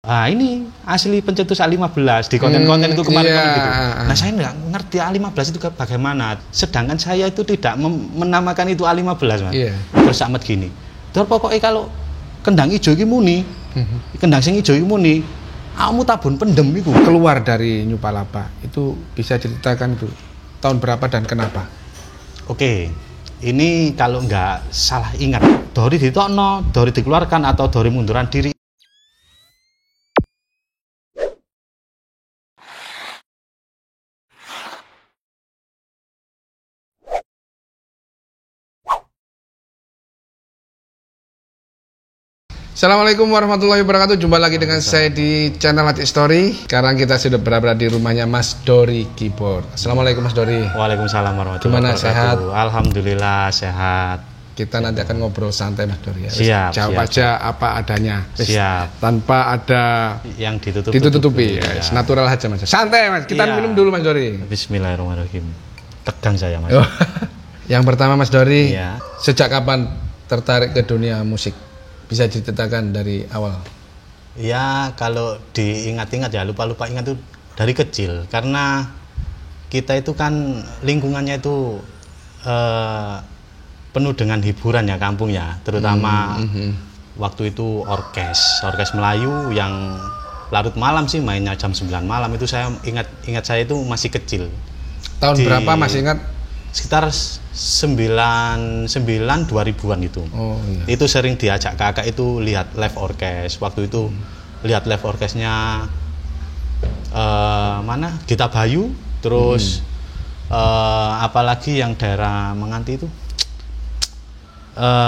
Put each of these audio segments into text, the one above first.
Ah ini asli pencetus A15 di konten-konten itu kemarin gitu. Nah saya nggak ngerti A15 itu bagaimana. Sedangkan saya itu tidak menamakan itu A15 Mas. Terus Ahmad gini. Terus pokoknya kalau kendang ijo iki muni, kendang sing ijo iki muni, kamu tabun pendem itu. Keluar dari New Palapa itu bisa ceritakan itu tahun berapa dan kenapa? Oke. Ini kalau nggak salah ingat, Dori ditokno, Dori dikeluarkan atau Dori munduran diri. Assalamualaikum warahmatullahi wabarakatuh. Jumpa lagi dengan saya di channel Atik Story. Sekarang kita sudah berada di rumahnya Mas Dori Keyboard. Assalamualaikum Mas Dori. Waalaikumsalam warahmatullahi wabarakatuh. Sehat? Alhamdulillah sehat. Kita nanti akan ngobrol santai Mas Dori ya. Siap. Jawab aja apa adanya. Siap. Tanpa ada yang ditutupi. Ya. Natural aja Mas. Santai Mas. Kita minum dulu Mas Dori. Bismillahirrahmanirrahim. Tegang saya Mas. Yang pertama Mas Dori, sejak kapan tertarik ke dunia musik? Bisa diceritakan dari awal? Ya kalau diingat-ingat ya lupa-lupa ingat tuh dari kecil karena kita itu kan lingkungannya itu penuh dengan hiburan ya kampung ya, terutama waktu itu orkes Melayu yang larut malam sih, mainnya jam 9 malam itu. Saya ingat saya itu masih kecil. Tahun berapa masih ingat? Sekitar 2000-an itu. Itu sering diajak kakak itu lihat live orkes. Waktu itu lihat live orkesnya mana Gita Bayu, terus apalagi yang daerah Menganti itu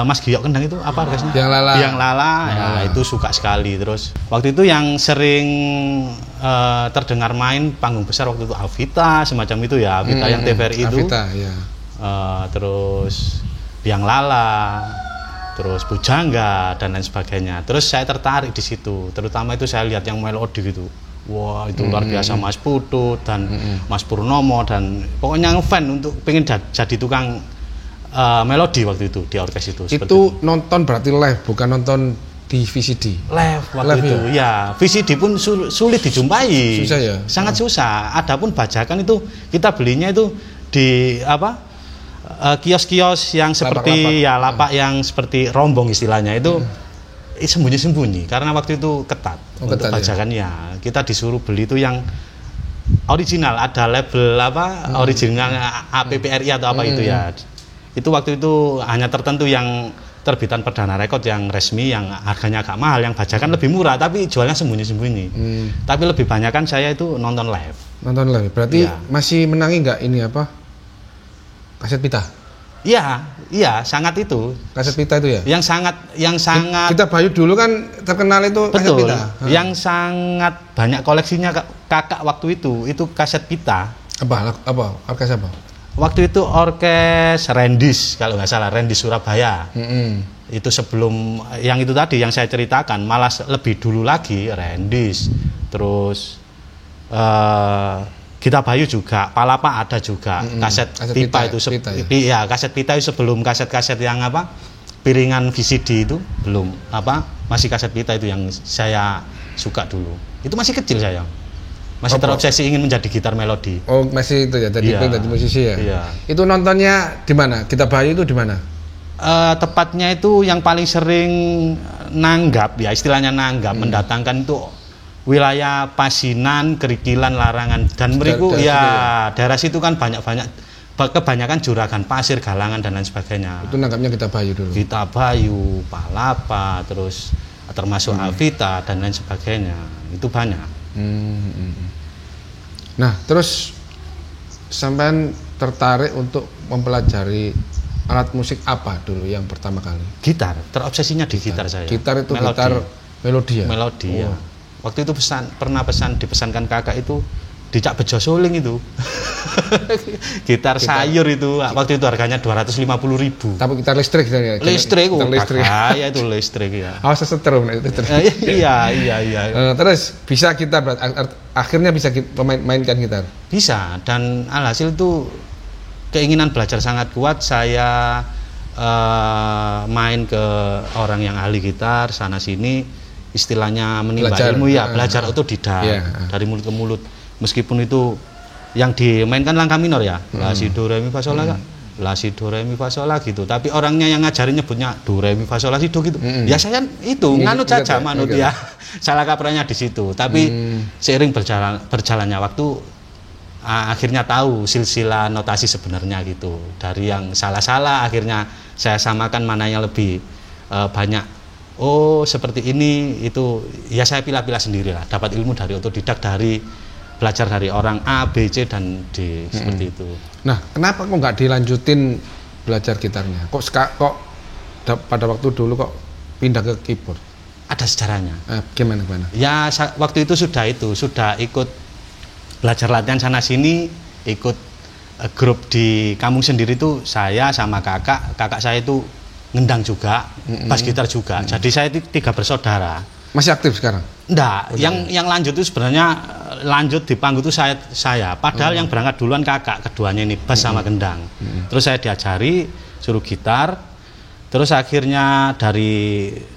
Mas Giyok Kendang itu apa orkesnya? Yang Lala. Ya, itu suka sekali. Terus waktu itu yang sering terdengar main panggung besar waktu itu Avita semacam itu ya, Avita yang TVRI itu. Avita, ya. Terus Biang Lala, terus Pujangga dan lain sebagainya. Terus saya tertarik di situ. Terutama itu saya lihat yang melodi gitu. Wah, itu luar biasa, Mas Putut dan Mas Purnomo, dan pokoknya ngefan untuk pengen jadi tukang melodi waktu itu di orkes itu. Itu nonton berarti live, bukan nonton di VCD. Live waktu itu ya. VCD pun sulit dijumpai. Susah ya? Sangat susah. Adapun bajakan itu kita belinya itu di kios-kios yang seperti lapak yang seperti rombong istilahnya itu sembunyi-sembunyi karena waktu itu ketat untuk bajakan ya. Kita disuruh beli itu yang original, ada label original APPRI atau apa itu ya. Itu waktu itu hanya tertentu yang terbitan Perdana Rekod yang resmi, yang harganya agak mahal, yang bajakan lebih murah tapi jualnya sembunyi-sembunyi. Tapi lebih banyak kan saya itu nonton live. Nonton live. Berarti masih menangi nggak ini apa? Kaset pita? Iya, sangat itu. Kaset pita itu ya? Yang sangat Kita Bayu dulu kan terkenal itu kaset pita. Yang sangat banyak koleksinya kakak waktu itu kaset pita. Apa? Orkes apa? Waktu itu orkes Rendis, kalau nggak salah, Rendis Surabaya. Itu sebelum yang itu tadi yang saya ceritakan, malah lebih dulu lagi Rendis. Terus Gita Bayu juga, Palapa ada juga, kaset pipa itu kaset pita itu sebelum kaset-kaset yang piringan VCD itu belum, masih kaset pita itu yang saya suka dulu. Itu masih kecil saya. Masih terobsesi ingin menjadi gitar melodi. Oh, masih itu ya, jadi musisi ya. Iya. Itu nontonnya di mana? Gita Bayu itu di mana? Tepatnya itu yang paling sering nanggap ya, istilahnya nanggap, mendatangkan itu wilayah Pasinan, Kerikilan, Larangan, dan beriku daerah situ kan kebanyakan juragan pasir, galangan dan lain sebagainya. Itu nanggapnya Gita Bayu dulu. Gita Bayu, Palapa, terus termasuk Avita dan lain sebagainya. Itu banyak. Nah, terus sampean tertarik untuk mempelajari alat musik apa dulu yang pertama kali? Gitar, terobsesinya di gitar saya. Gitar itu melodi. Gitar melodi ya? Melodi ya. Waktu itu dipesankan kakak itu di Cak Bejo Suling itu. gitar sayur itu. Waktu itu harganya 250.000. Tapi gitar listrik ya? Listrik, ya itu listrik ya. Awas setrum itu. Iya. Terus bisa gitar, akhirnya bisa mainkan gitar? Bisa, dan alhasil itu keinginan belajar sangat kuat. Saya main ke orang yang ahli gitar sana sini. istilahnya menimba ilmu ya, belajar otodidak dari mulut ke mulut. Meskipun itu yang dimainkan langkah minor ya, la si do re mi fa sol la, la si do re mi fa sol la gitu. Tapi orangnya yang ngajarin nyebutnya do re mi fa sol la si do gitu. Ya saya itu nganut saja manut ya. Salah kaprahnya di situ. Tapi seiring berjalannya waktu akhirnya tahu silsilah notasi sebenarnya gitu. Dari yang salah-salah akhirnya saya samakan mana yang lebih banyak. Oh seperti ini itu ya saya pilah-pilah sendiri lah. Dapat ilmu dari otodidak, dari belajar dari orang A, B, C dan D seperti itu. Nah kenapa kok nggak dilanjutin belajar gitarnya? Kok pada waktu dulu kok pindah ke keyboard? Ada sejarahnya. Gimana? Ya waktu itu sudah ikut belajar latihan sana sini, ikut grup di kampung sendiri itu saya sama kakak saya itu ngendang juga, bass gitar juga. Jadi saya 3 bersaudara. Masih aktif sekarang? Enggak, yang lanjut itu sebenarnya lanjut di panggung itu saya. Padahal yang berangkat duluan kakak, keduanya ini bass sama gendang. Terus saya diajari suruh gitar. Terus akhirnya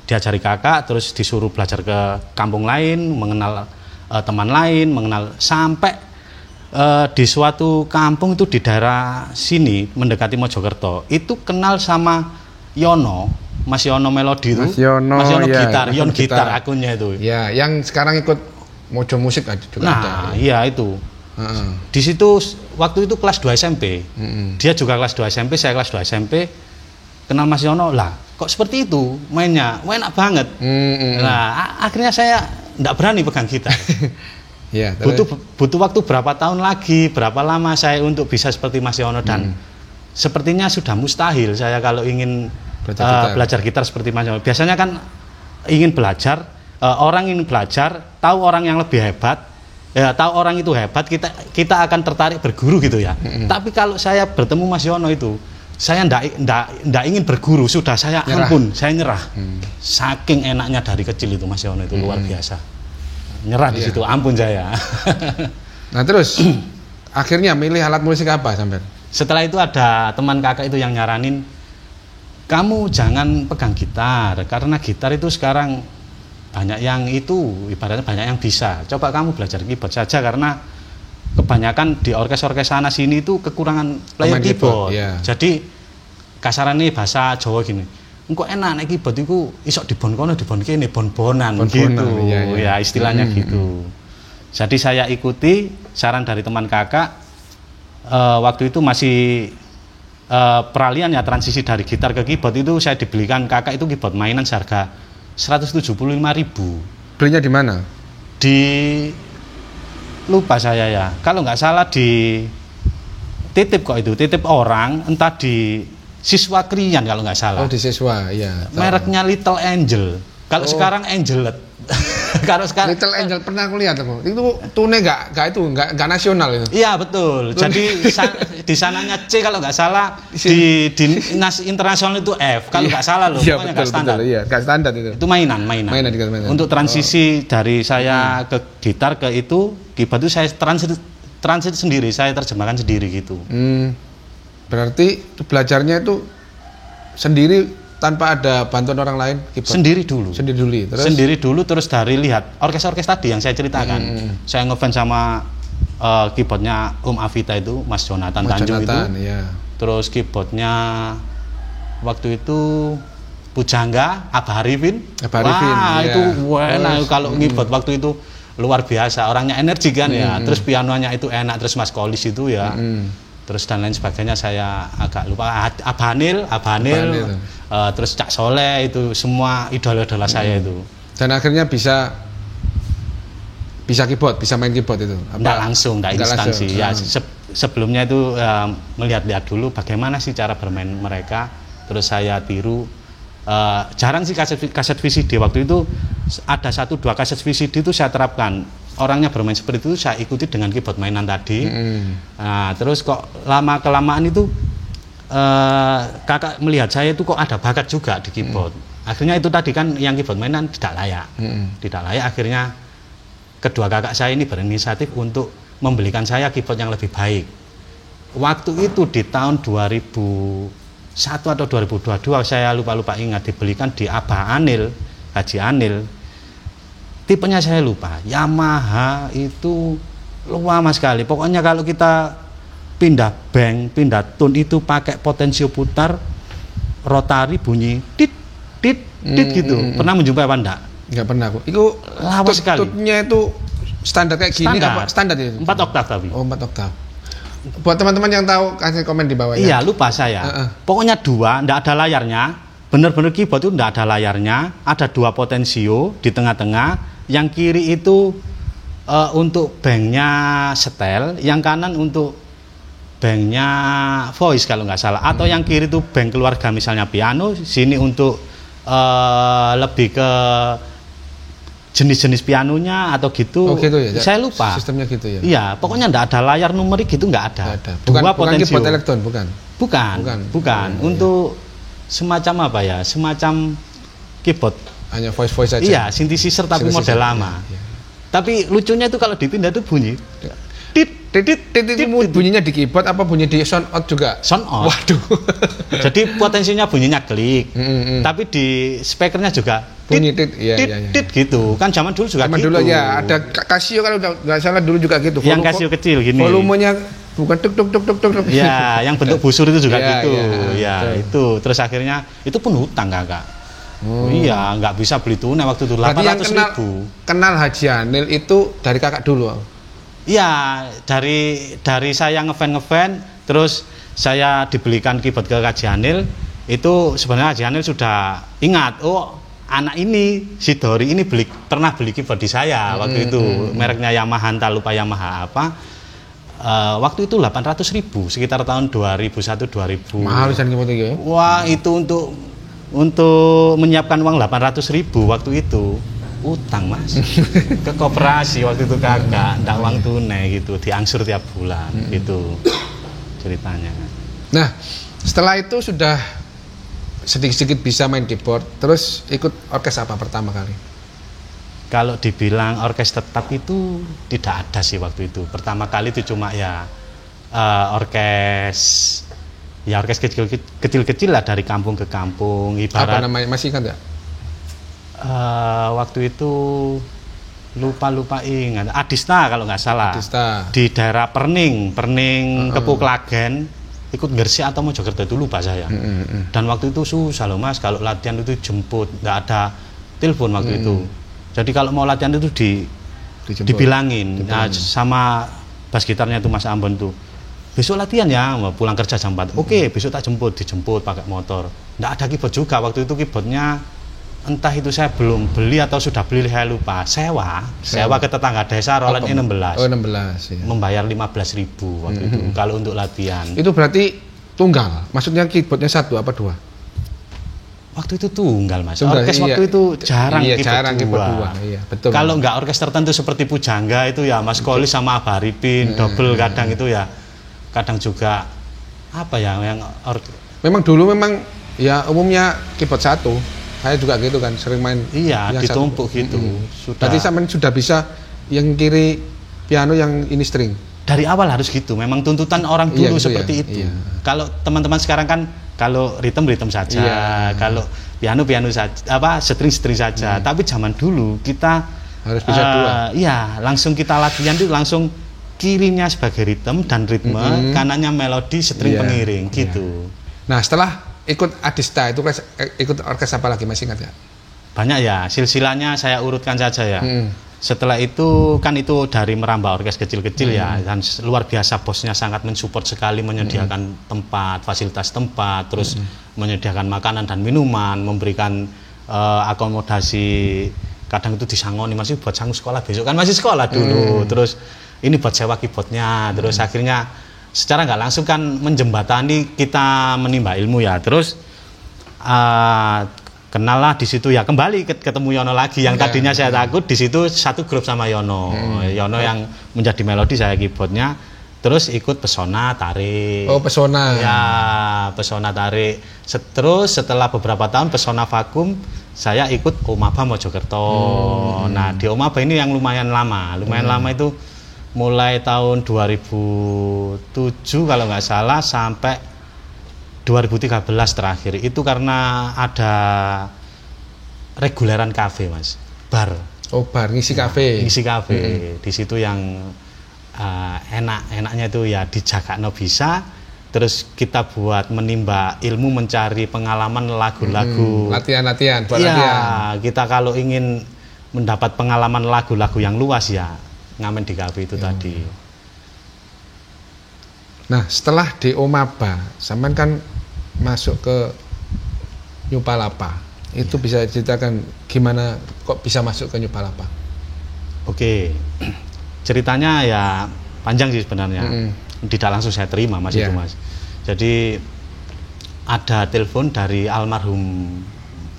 diajari kakak, terus disuruh belajar ke kampung lain, mengenal teman lain, mengenal sampai di suatu kampung itu di daerah sini mendekati Mojokerto itu kenal sama Yono, Mas Yono Melodi itu, Mas Yono gitar, Yon gitar akunnya itu. Ya, yang sekarang ikut Mojo Musik juga. Nah, iya itu. Di situ waktu itu kelas 2 SMP. Dia juga kelas 2 SMP, saya kelas 2 SMP. Kenal Mas Yono lah. Kok seperti itu mainnya? Enak banget. Nah, akhirnya saya enggak berani pegang gitar. Ya, butuh waktu berapa tahun lagi, berapa lama saya untuk bisa seperti Mas Yono dan sepertinya sudah mustahil saya kalau ingin belajar gitar seperti Mas Yono. Biasanya kan ingin belajar, orang ingin belajar, tahu orang yang lebih hebat, ya tahu orang itu hebat, kita akan tertarik berguru gitu ya. Tapi kalau saya bertemu Mas Yono itu, saya ndak ingin berguru, sudah saya ampun, saya nyerah. Saking enaknya dari kecil itu Mas Yono itu luar biasa. Nyerah di situ, ampun saya. Nah terus akhirnya milih alat musik apa sampai? Setelah itu ada teman kakak itu yang nyaranin, kamu jangan pegang gitar karena gitar itu sekarang banyak yang itu ibaratnya banyak yang bisa. Coba kamu belajar keyboard saja karena kebanyakan di orkes-orkes sana sini itu kekurangan player keyboard. Jadi kasarannya bahasa Jawa gini, engko enak nek keyboard iku isok dibon kono dibon kene bon-bonan gitu. Ya istilahnya gitu. Jadi saya ikuti saran dari teman kakak. Waktu itu masih peralihan ya, transisi dari gitar ke keyboard itu saya dibelikan kakak itu keyboard mainan seharga 175.000. Belinya di mana? Lupa saya ya. Kalau nggak salah di titip orang, entah di Siswa Krian kalau nggak salah. Oh di Siswa, iya. Mereknya Little Angel. Kalau sekarang Angelet. Kalau sekarang Little Angel pernah aku lihat aku. Itu tune nggak nasional itu. Iya betul. Jadi di sananya C kalau nggak salah, di internasional itu F. Kalau nggak salah loh, pokoknya nggak standar. Iya, nggak standar itu. Itu mainan. Untuk transisi dari saya ke gitar ke itu, keyboard itu saya transit sendiri, saya terjemahkan sendiri gitu. Berarti belajarnya itu sendiri tanpa ada bantuan orang lain? Keyboard? Sendiri dulu, terus dari lihat orkes-orkes tadi yang saya ceritakan. Saya ngefans sama keyboardnya Om Avita itu, Mas Jonathan Tanjung itu. Iya. Terus keyboardnya waktu itu Pujangga, Abah Arifin. Wah itu enak kalau keyboard waktu itu luar biasa. Orangnya energi kan ya. Terus pianonya itu enak, terus Mas Kolis itu ya. Terus dan lain sebagainya saya agak lupa. Abanil, terus Cak Soleh itu semua idola-idola saya itu. Dan akhirnya bisa keyboard, bisa main keyboard itu? Enggak langsung, enggak instansi. Ya sebelumnya itu melihat-lihat dulu bagaimana sih cara bermain mereka. Terus saya tiru. Jarang sih kaset VCD waktu itu, ada 1-2 kaset VCD itu saya terapkan. Orangnya bermain seperti itu saya ikuti dengan keyboard mainan tadi. Nah, terus kok lama-kelamaan itu kakak melihat saya itu kok ada bakat juga di keyboard. Akhirnya itu tadi kan yang keyboard mainan tidak layak. Tidak layak, akhirnya kedua kakak saya ini berinisiatif untuk membelikan saya keyboard yang lebih baik. Waktu itu di tahun 2001 atau 2022 saya lupa ingat, dibelikan di Abah Anil, Haji Anil. tipenya saya lupa. Yamaha itu lama sekali. Pokoknya kalau kita pindah bank, pindah tune itu pakai potensio putar rotari bunyi tit tit tit gitu. Pernah menjumpai apa enggak? Enggak pernah aku. Itu lama sekali. Tune-nya itu standar kayak gini apa? Standar ya? 4 oktav tapi. Oh, 4 oktav. Buat teman-teman yang tahu kasih komen di bawah ya. Iya, lupa saya. Pokoknya 2, enggak ada layarnya. Bener-bener keyboard itu enggak ada layarnya, ada 2 potensio di tengah-tengah. Yang kiri itu untuk banknya setel, yang kanan untuk banknya voice kalau nggak salah. Atau yang kiri itu bank keluarga misalnya piano, sini untuk lebih ke jenis-jenis pianonya atau gitu. Oh gitu ya. Saya lupa. Sistemnya gitu ya. Iya, pokoknya nggak ada layar numerik gitu, nggak ada. Bukan keyboard elektron, bukan. Untuk semacam apa ya? Semacam keyboard. Hanya voice saja. Iya, synthesizer tapi model lama. Ya. Tapi lucunya itu kalau dipindah itu bunyi bunyinya di keyboard apa bunyi di sound out juga? Sound out. Waduh. Jadi potensinya bunyinya klik. Tapi di speakernya juga bunyi tit gitu. Kan zaman dulu juga gitu. Dulu ya, ada Casio kalau nggak salah dulu juga gitu. Yang Casio kecil gini. Volumenya bukan tuk. Ya, yang bentuk busur itu juga gitu. Ya, itu. Terus akhirnya itu pun hutang Kakak. Oh iya, nggak bisa beli tunai waktu itu 800.000. Kenal Haji Anil itu dari kakak dulu? Iya, dari saya ngefan, terus saya dibelikan keyboard ke Haji Anil. Itu sebenarnya Haji Anil sudah ingat, oh anak ini si Dori ini pernah beli keyboard di saya waktu itu, mereknya Yamaha, entah lupa Yamaha apa. Waktu itu 800.000, sekitar tahun 2001-2000. Mahal kan keyboard itu ya? Wah, itu untuk menyiapkan uang 800.000 waktu itu utang Mas ke koperasi waktu itu Kakak, ndak uang tunai gitu, diangsur tiap bulan gitu ceritanya. Nah setelah itu sudah sedikit-sedikit bisa main keyboard, terus ikut orkes apa pertama kali? Kalau dibilang orkes tetap itu tidak ada sih waktu itu. Pertama kali itu cuma ya orkes kecil-kecil lah, dari kampung ke kampung. Ibarat apa namanya, masih ingat nggak? Waktu itu lupa ingat. Adista kalau nggak salah. Adista. Di daerah Perning Kepuklagen, ikut Gresik atau Mojokerto itu lupa saya. Dan waktu itu susah loh Mas, kalau latihan itu jemput, nggak ada telepon waktu itu. Jadi kalau mau latihan itu dibilangin. Nah, sama bas gitarnya itu Mas Ambon tuh, besok latihan ya, pulang kerja jam 4. Oke, besok tak dijemput pakai motor. Nggak ada keyboard juga waktu itu, keyboardnya entah itu saya belum beli atau sudah beli, saya lupa. Sewa ke tetangga desa, Roland E16. Oh, 16 ya. Membayar 15.000 waktu itu kalau untuk latihan. Itu berarti tunggal. Maksudnya keyboardnya 1 apa 2? Waktu itu tunggal Mas. Orkes waktu itu jarang keyboard 2. Iya, betul. Kalau nggak orkes tertentu seperti Pujangga itu ya Mas Kolis sama Abah Arifin, double kadang itu ya. Kadang juga apa ya yang memang dulu memang ya umumnya keyboard 1. Saya juga gitu kan, sering main. Iya, ditumpuk gitu. Berarti sampean sudah bisa yang kiri piano, yang ini string. Dari awal harus gitu. Memang tuntutan orang dulu seperti itu. Iya. Kalau teman-teman sekarang kan kalau rhythm saja, kalau piano saja, string saja. Tapi zaman dulu kita harus bisa 2. Iya, langsung kita latihan itu langsung kirinya sebagai ritme dan ritme, kanannya melodi, string pengiring gitu. Nah, setelah ikut Adista itu ikut orkes apa lagi, masih ingat ya? Banyak ya, silsilahnya saya urutkan saja ya. Setelah itu kan itu dari merambah orkes kecil-kecil ya, dan luar biasa, bosnya sangat mensupport sekali, menyediakan tempat, fasilitas tempat, terus menyediakan makanan dan minuman, memberikan akomodasi, kadang itu disangoni, masih buat sanggup sekolah besok kan masih sekolah dulu, terus ini buat sewa keyboardnya, terus akhirnya secara nggak langsung kan menjembatani kita menimba ilmu ya, terus kenal lah di situ ya, kembali ketemu Yono lagi yang tadinya saya takut, di situ satu grup sama Yono. Yono yang menjadi melodi, saya keyboardnya, terus ikut Pesona Tarik. Oh, Pesona. Ya, Pesona Tarik. Terus setelah beberapa tahun Pesona Vakum, saya ikut Omaba Mojokerto. Nah, di Omaba ini yang lumayan lama itu mulai tahun 2007 kalau nggak salah sampai 2013 terakhir. Itu karena ada reguleran kafe Mas, bar. Oh, bar ngisi kafe. Ngisi kafe. Di situ yang enaknya itu ya dijaga bisa. Terus kita buat menimba ilmu, mencari pengalaman lagu-lagu. Latihan-latihan. Iya, kita kalau ingin mendapat pengalaman lagu-lagu yang luas ya ngamen di kafe itu tadi. Nah, setelah di Omaba, sampean kan masuk ke New Palapa. Itu bisa ceritakan gimana kok bisa masuk ke New Palapa? Oke, ceritanya ya panjang sih sebenarnya. Tidak langsung saya terima Mas itu Mas. Jadi ada telepon dari almarhum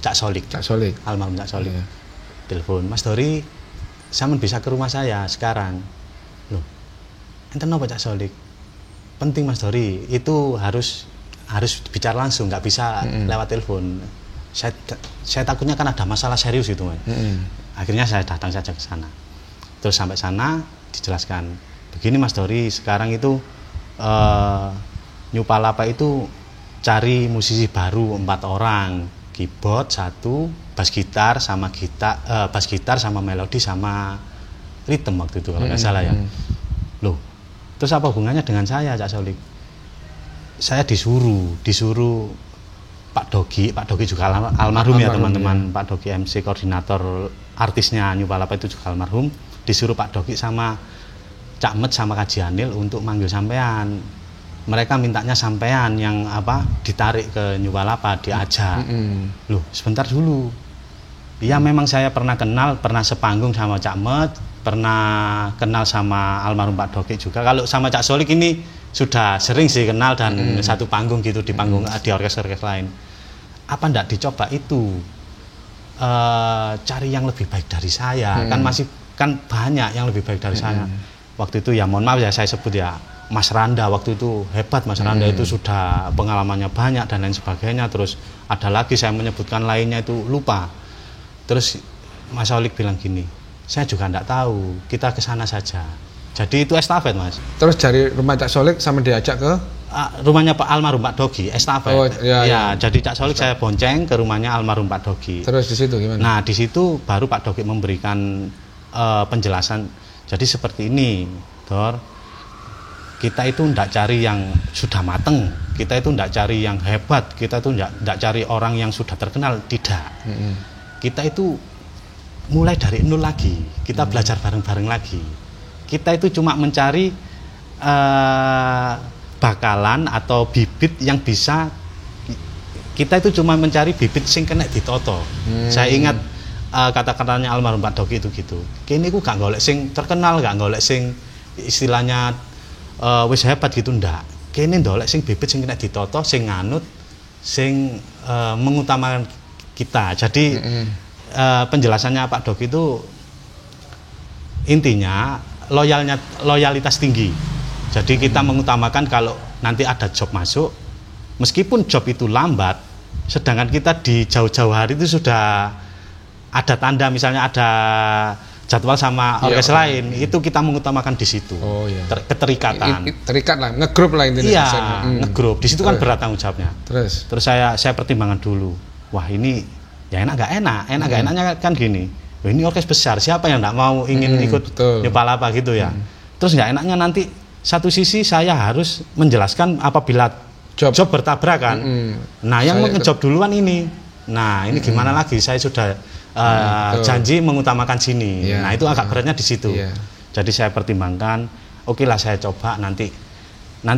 Cak Solik. Almarhum Cak Solik. Telepon, Mas Dori, sampean bisa ke rumah saya sekarang. Loh, enten apa Cak Solik? Penting Mas Dori, itu harus bicara langsung, nggak bisa lewat telepon. Saya takutnya kan ada masalah serius itu Mas. Akhirnya saya datang saja ke sana. Terus sampai sana dijelaskan, begini Mas Dori, sekarang itu New Palapa itu cari musisi baru 4 orang, keyboard 1, bass gitar sama melodi sama ritme waktu itu kalau nggak salah ya. Loh, terus apa hubungannya dengan saya Cak Solik? Saya disuruh Pak Dogi juga almarhum ya teman-teman. Pak Dogi MC koordinator artisnya New Palapa itu juga almarhum, disuruh Pak Dogi sama Cak Met sama Kak Jianil untuk manggil sampean. Mereka mintanya sampean yang ditarik ke New Palapa, diajak. Loh, sebentar dulu. Ya memang saya pernah sepanggung sama Cak Met, pernah kenal sama almarhum Pak Dogi juga. Kalau sama Cak Solik ini sudah sering sih kenal dan satu panggung gitu di panggung di orkes lain. Apa ndak dicoba itu cari yang lebih baik dari saya? Kan banyak yang lebih baik dari saya. Waktu itu ya mohon maaf ya saya sebut ya Mas Randa, waktu itu hebat Mas Randa itu sudah pengalamannya banyak dan lain sebagainya. Terus ada lagi saya menyebutkan lainnya itu lupa. Terus Mas Solik bilang gini, saya juga enggak tahu, kita ke sana saja. Jadi itu estafet Mas. Terus dari rumah Cak Solik sama diajak ke rumahnya Pak almarhum Pak Dogi, estafet. Oh, ya. Jadi Cak Solik saya bonceng ke rumahnya almarhum Pak Dogi. Terus di situ gimana? Nah di situ baru Pak Dogi memberikan penjelasan. Jadi seperti ini, Dor. Kita itu tidak cari yang sudah mateng, kita itu tidak cari yang hebat, kita itu tidak cari orang yang sudah terkenal, tidak. Kita itu mulai dari nol lagi, kita belajar bareng-bareng lagi. Kita itu cuma mencari bakalan atau bibit yang bisa, kita itu cuma mencari bibit sing kena ditoto. Saya ingat kata-katanya almarhum Pak Dogi itu gitu. Kini aku gak golek sing terkenal, gak golek sing istilahnya wis hebat gitu, ndak. Kini ndolek sing bibit sing kena ditoto, sing nganut, sing mengutamakan kita. Jadi penjelasannya Pak Dogi itu intinya loyalitas tinggi. Jadi kita mengutamakan kalau nanti ada job masuk, meskipun job itu lambat, sedangkan kita di jauh-jauh hari itu sudah ada tanda, misalnya ada jadwal sama orkes lain, itu kita mengutamakan di situ. Keterikatan. Terikat lah, ngegrup lah intinya. Iya, ngegrup. Di situ kan berat tanggung jawabnya. Terus saya pertimbangkan dulu. Wah, ini ya enak gak enak. Gak enaknya kan gini. Wah, ini orkes besar, siapa yang enggak mau ingin ikut New Palapa gitu ya. Terus gak enaknya nanti satu sisi saya harus menjelaskan apabila job bertabrakan. Nah, yang ngejob duluan ini. Nah, ini gimana lagi? Saya sudah janji mengutamakan sini. Nah, itu agak beratnya di situ. Jadi saya pertimbangkan, oke lah saya coba nanti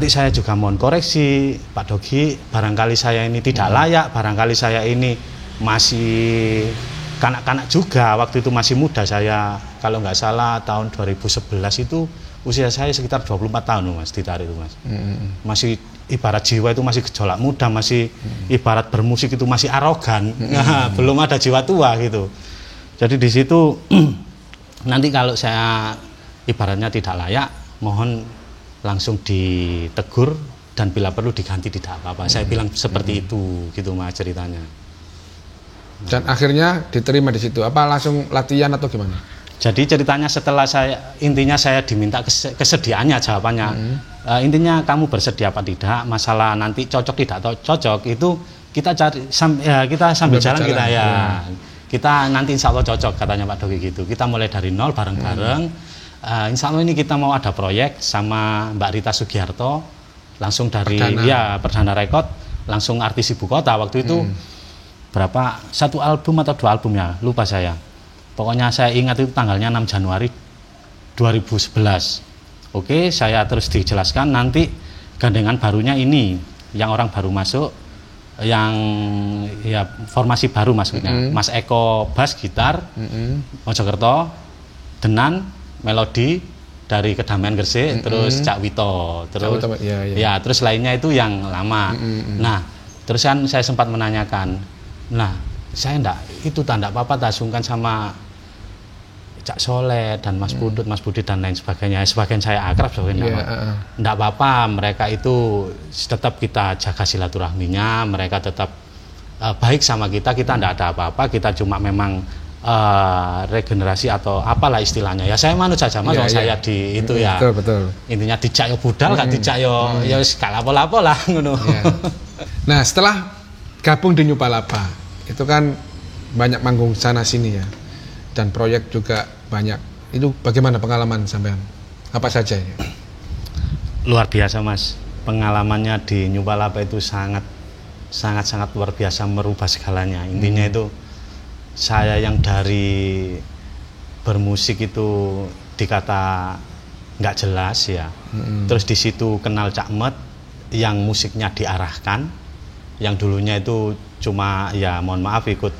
saya juga mohon koreksi Pak Dogi, barangkali saya ini tidak layak, barangkali saya ini masih kanak-kanak juga, waktu itu masih muda saya, kalau nggak salah tahun 2011 itu usia saya sekitar 24 tahun Mas, ditarik itu Mas. Masih ibarat jiwa itu masih gejolak muda, masih ibarat bermusik itu masih arogan, belum ada jiwa tua gitu. Jadi di situ nanti kalau saya ibaratnya tidak layak, mohon langsung ditegur dan bila perlu diganti, tidak apa-apa. Saya bilang seperti itu gitu Mas ceritanya. Dan akhirnya diterima di situ. Apa langsung latihan atau gimana? Jadi ceritanya setelah intinya saya diminta kesediaannya, jawabannya. Intinya kamu bersedia apa tidak, masalah nanti cocok tidak atau cocok itu kita cari kita sambil jalan kita ya. kita nanti insya Allah cocok katanya Pak Dogi gitu. Kita mulai dari nol bareng-bareng. Insya Allah ini kita mau ada proyek sama Mbak Rita Sugiarto, langsung dari Perdana Record, langsung artis ibu kota waktu itu. Berapa, 1 album atau 2 album ya, lupa saya. Pokoknya saya ingat itu tanggalnya 6 Januari 2011. Oke, saya terus dijelaskan nanti gandengan barunya ini, yang orang baru masuk, yang ya formasi baru maksudnya. Mas Eko bass gitar, Mojokerto, Denan melodi dari Kedamaian Gresik, terus Cak Wito, terus ya terus lainnya itu yang lama. Nah, terus kan saya sempat menanyakan, nah saya itu tanda apa-apa tak sungkan sama Cak Soleh dan Mas Pudut, Mas Budi dan lain sebagainya. Sebagian saya akrab, sebagian enggak apa-apa, mereka itu tetap kita jaga silaturahminya, mereka tetap baik sama kita enggak ada apa-apa, kita cuma memang regenerasi atau apalah istilahnya. Ya saya manut saja Mas, saya di itu ya. Betul. Intinya dijak yo budal, gak dijak yo ya wis gak lapo-lapo lah ngono. Nah, setelah gabung di New Palapa, itu kan banyak manggung sana sini ya, dan proyek juga banyak. Itu bagaimana pengalaman sampean? Apa saja ya? Luar biasa Mas, pengalamannya di New Palapa itu sangat luar biasa, merubah segalanya. Intinya itu saya yang dari bermusik itu dikata nggak jelas ya, terus di situ kenal Cak Met yang musiknya diarahkan, yang dulunya itu cuma ya mohon maaf ikut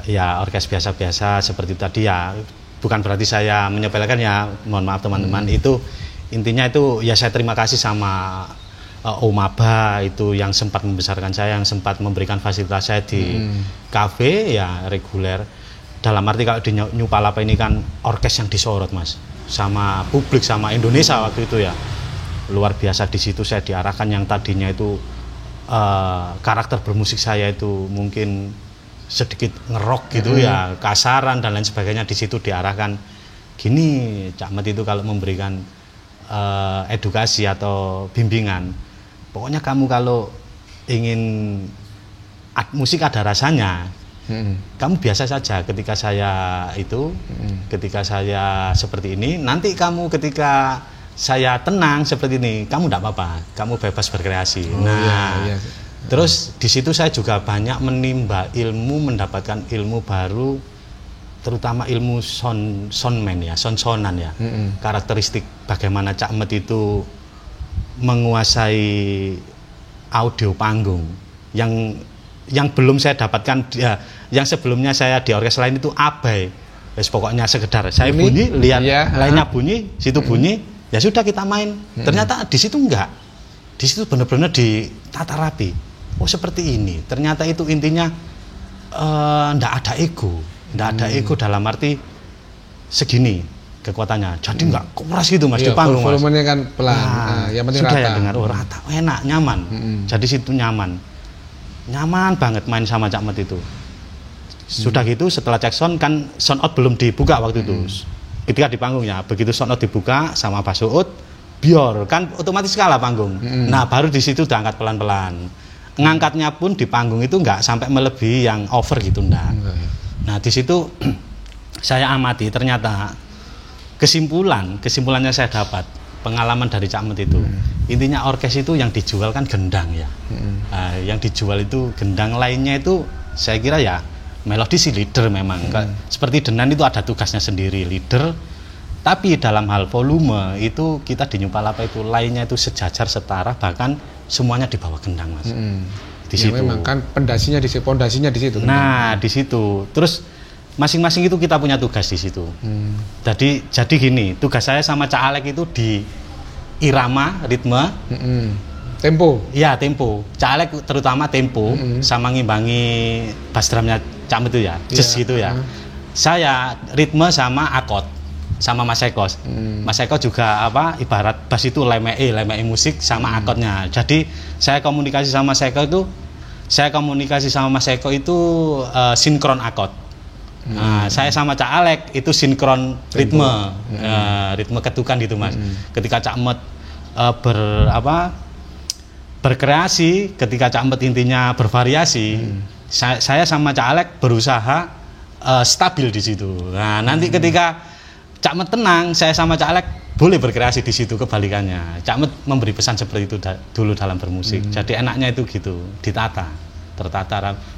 ya orkes biasa-biasa seperti tadi ya, bukan berarti saya menyepelekan ya, mohon maaf teman-teman. Itu intinya itu ya saya terima kasih sama Om Aba itu yang sempat membesarkan saya, yang sempat memberikan fasilitas saya di kafe ya reguler. Dalam arti kalau di New Palapa ini kan orkes yang disorot Mas, sama publik, sama Indonesia waktu itu ya, luar biasa. Di situ saya diarahkan yang tadinya itu karakter bermusik saya itu mungkin sedikit ngerok gitu ya, kasaran dan lain sebagainya, di situ diarahkan gini Cak Met itu kalau memberikan edukasi atau bimbingan, pokoknya kamu kalau ingin musik ada rasanya, kamu biasa saja ketika saya itu, ketika saya seperti ini, nanti kamu ketika saya tenang seperti ini, kamu tidak apa-apa, kamu bebas berkreasi. Terus di situ saya juga banyak menimba ilmu, mendapatkan ilmu baru, terutama ilmu soundman ya, sound-soundan ya, karakteristik bagaimana Cak Met itu menguasai audio panggung yang belum saya dapatkan ya, yang sebelumnya saya di orkes lain itu abai, pokoknya sekedar saya bunyi, lihat lainnya bunyi, situ bunyi, ya sudah kita main. Ternyata di situ enggak, di situ benar-benar ditata rapi. Oh seperti ini, ternyata itu intinya enggak ada ego dalam arti segini kekuatannya, jadi enggak keras gitu Mas di panggung Mas. Volumenya kan pelan, yang penting sudah rata. Ya dengar, rata, enak, nyaman. Jadi situ nyaman banget main sama Cak Met itu. Sudah gitu setelah cek sound kan sound out belum dibuka waktu itu. Ketika di panggungnya, begitu sound out dibuka sama Pak Suud, bior kan otomatis kalah panggung. Nah baru di situ diangkat pelan-pelan. Ngangkatnya pun di panggung itu enggak sampai melebihi yang over gitu enggak. Nah di situ saya amati, ternyata kesimpulannya saya dapat pengalaman dari Cak Met itu. Intinya orkes itu yang dijual kan gendang ya. Nah, yang dijual itu gendang, lainnya itu saya kira ya melodi si leader memang. Seperti Denan itu ada tugasnya sendiri leader. Tapi dalam hal volume itu kita di New Palapa itu lainnya itu sejajar, setara, bahkan semuanya di bawah gendang Mas. Di situ. Memang kan pondasinya di situ. Nah, di situ. Terus masing-masing itu kita punya tugas di situ. Jadi gini, tugas saya sama Cak Alek itu di irama, ritme, tempo. Iya, tempo. Cak Alek terutama tempo, sama ngimbangi bass drumnya Cak Met itu ya, jazz gitu ya. Saya ritme sama akord. Sama Mas Eko. Mas Eko juga ibarat bass itu lemei musik sama akordnya. Jadi saya komunikasi sama Mas Eko itu sinkron akord. Nah, saya sama Cak Alek itu sinkron ritme, ritme ketukan gitu Mas. Ketika Cak Met berkreasi, ketika Cak Met intinya bervariasi, saya sama Cak Alek berusaha stabil di situ. Nah, nanti ketika Cak Met tenang, saya sama Cak Alek boleh berkreasi di situ, kebalikannya. Cak Met memberi pesan seperti itu dulu dalam bermusik. Jadi enaknya itu gitu, tertata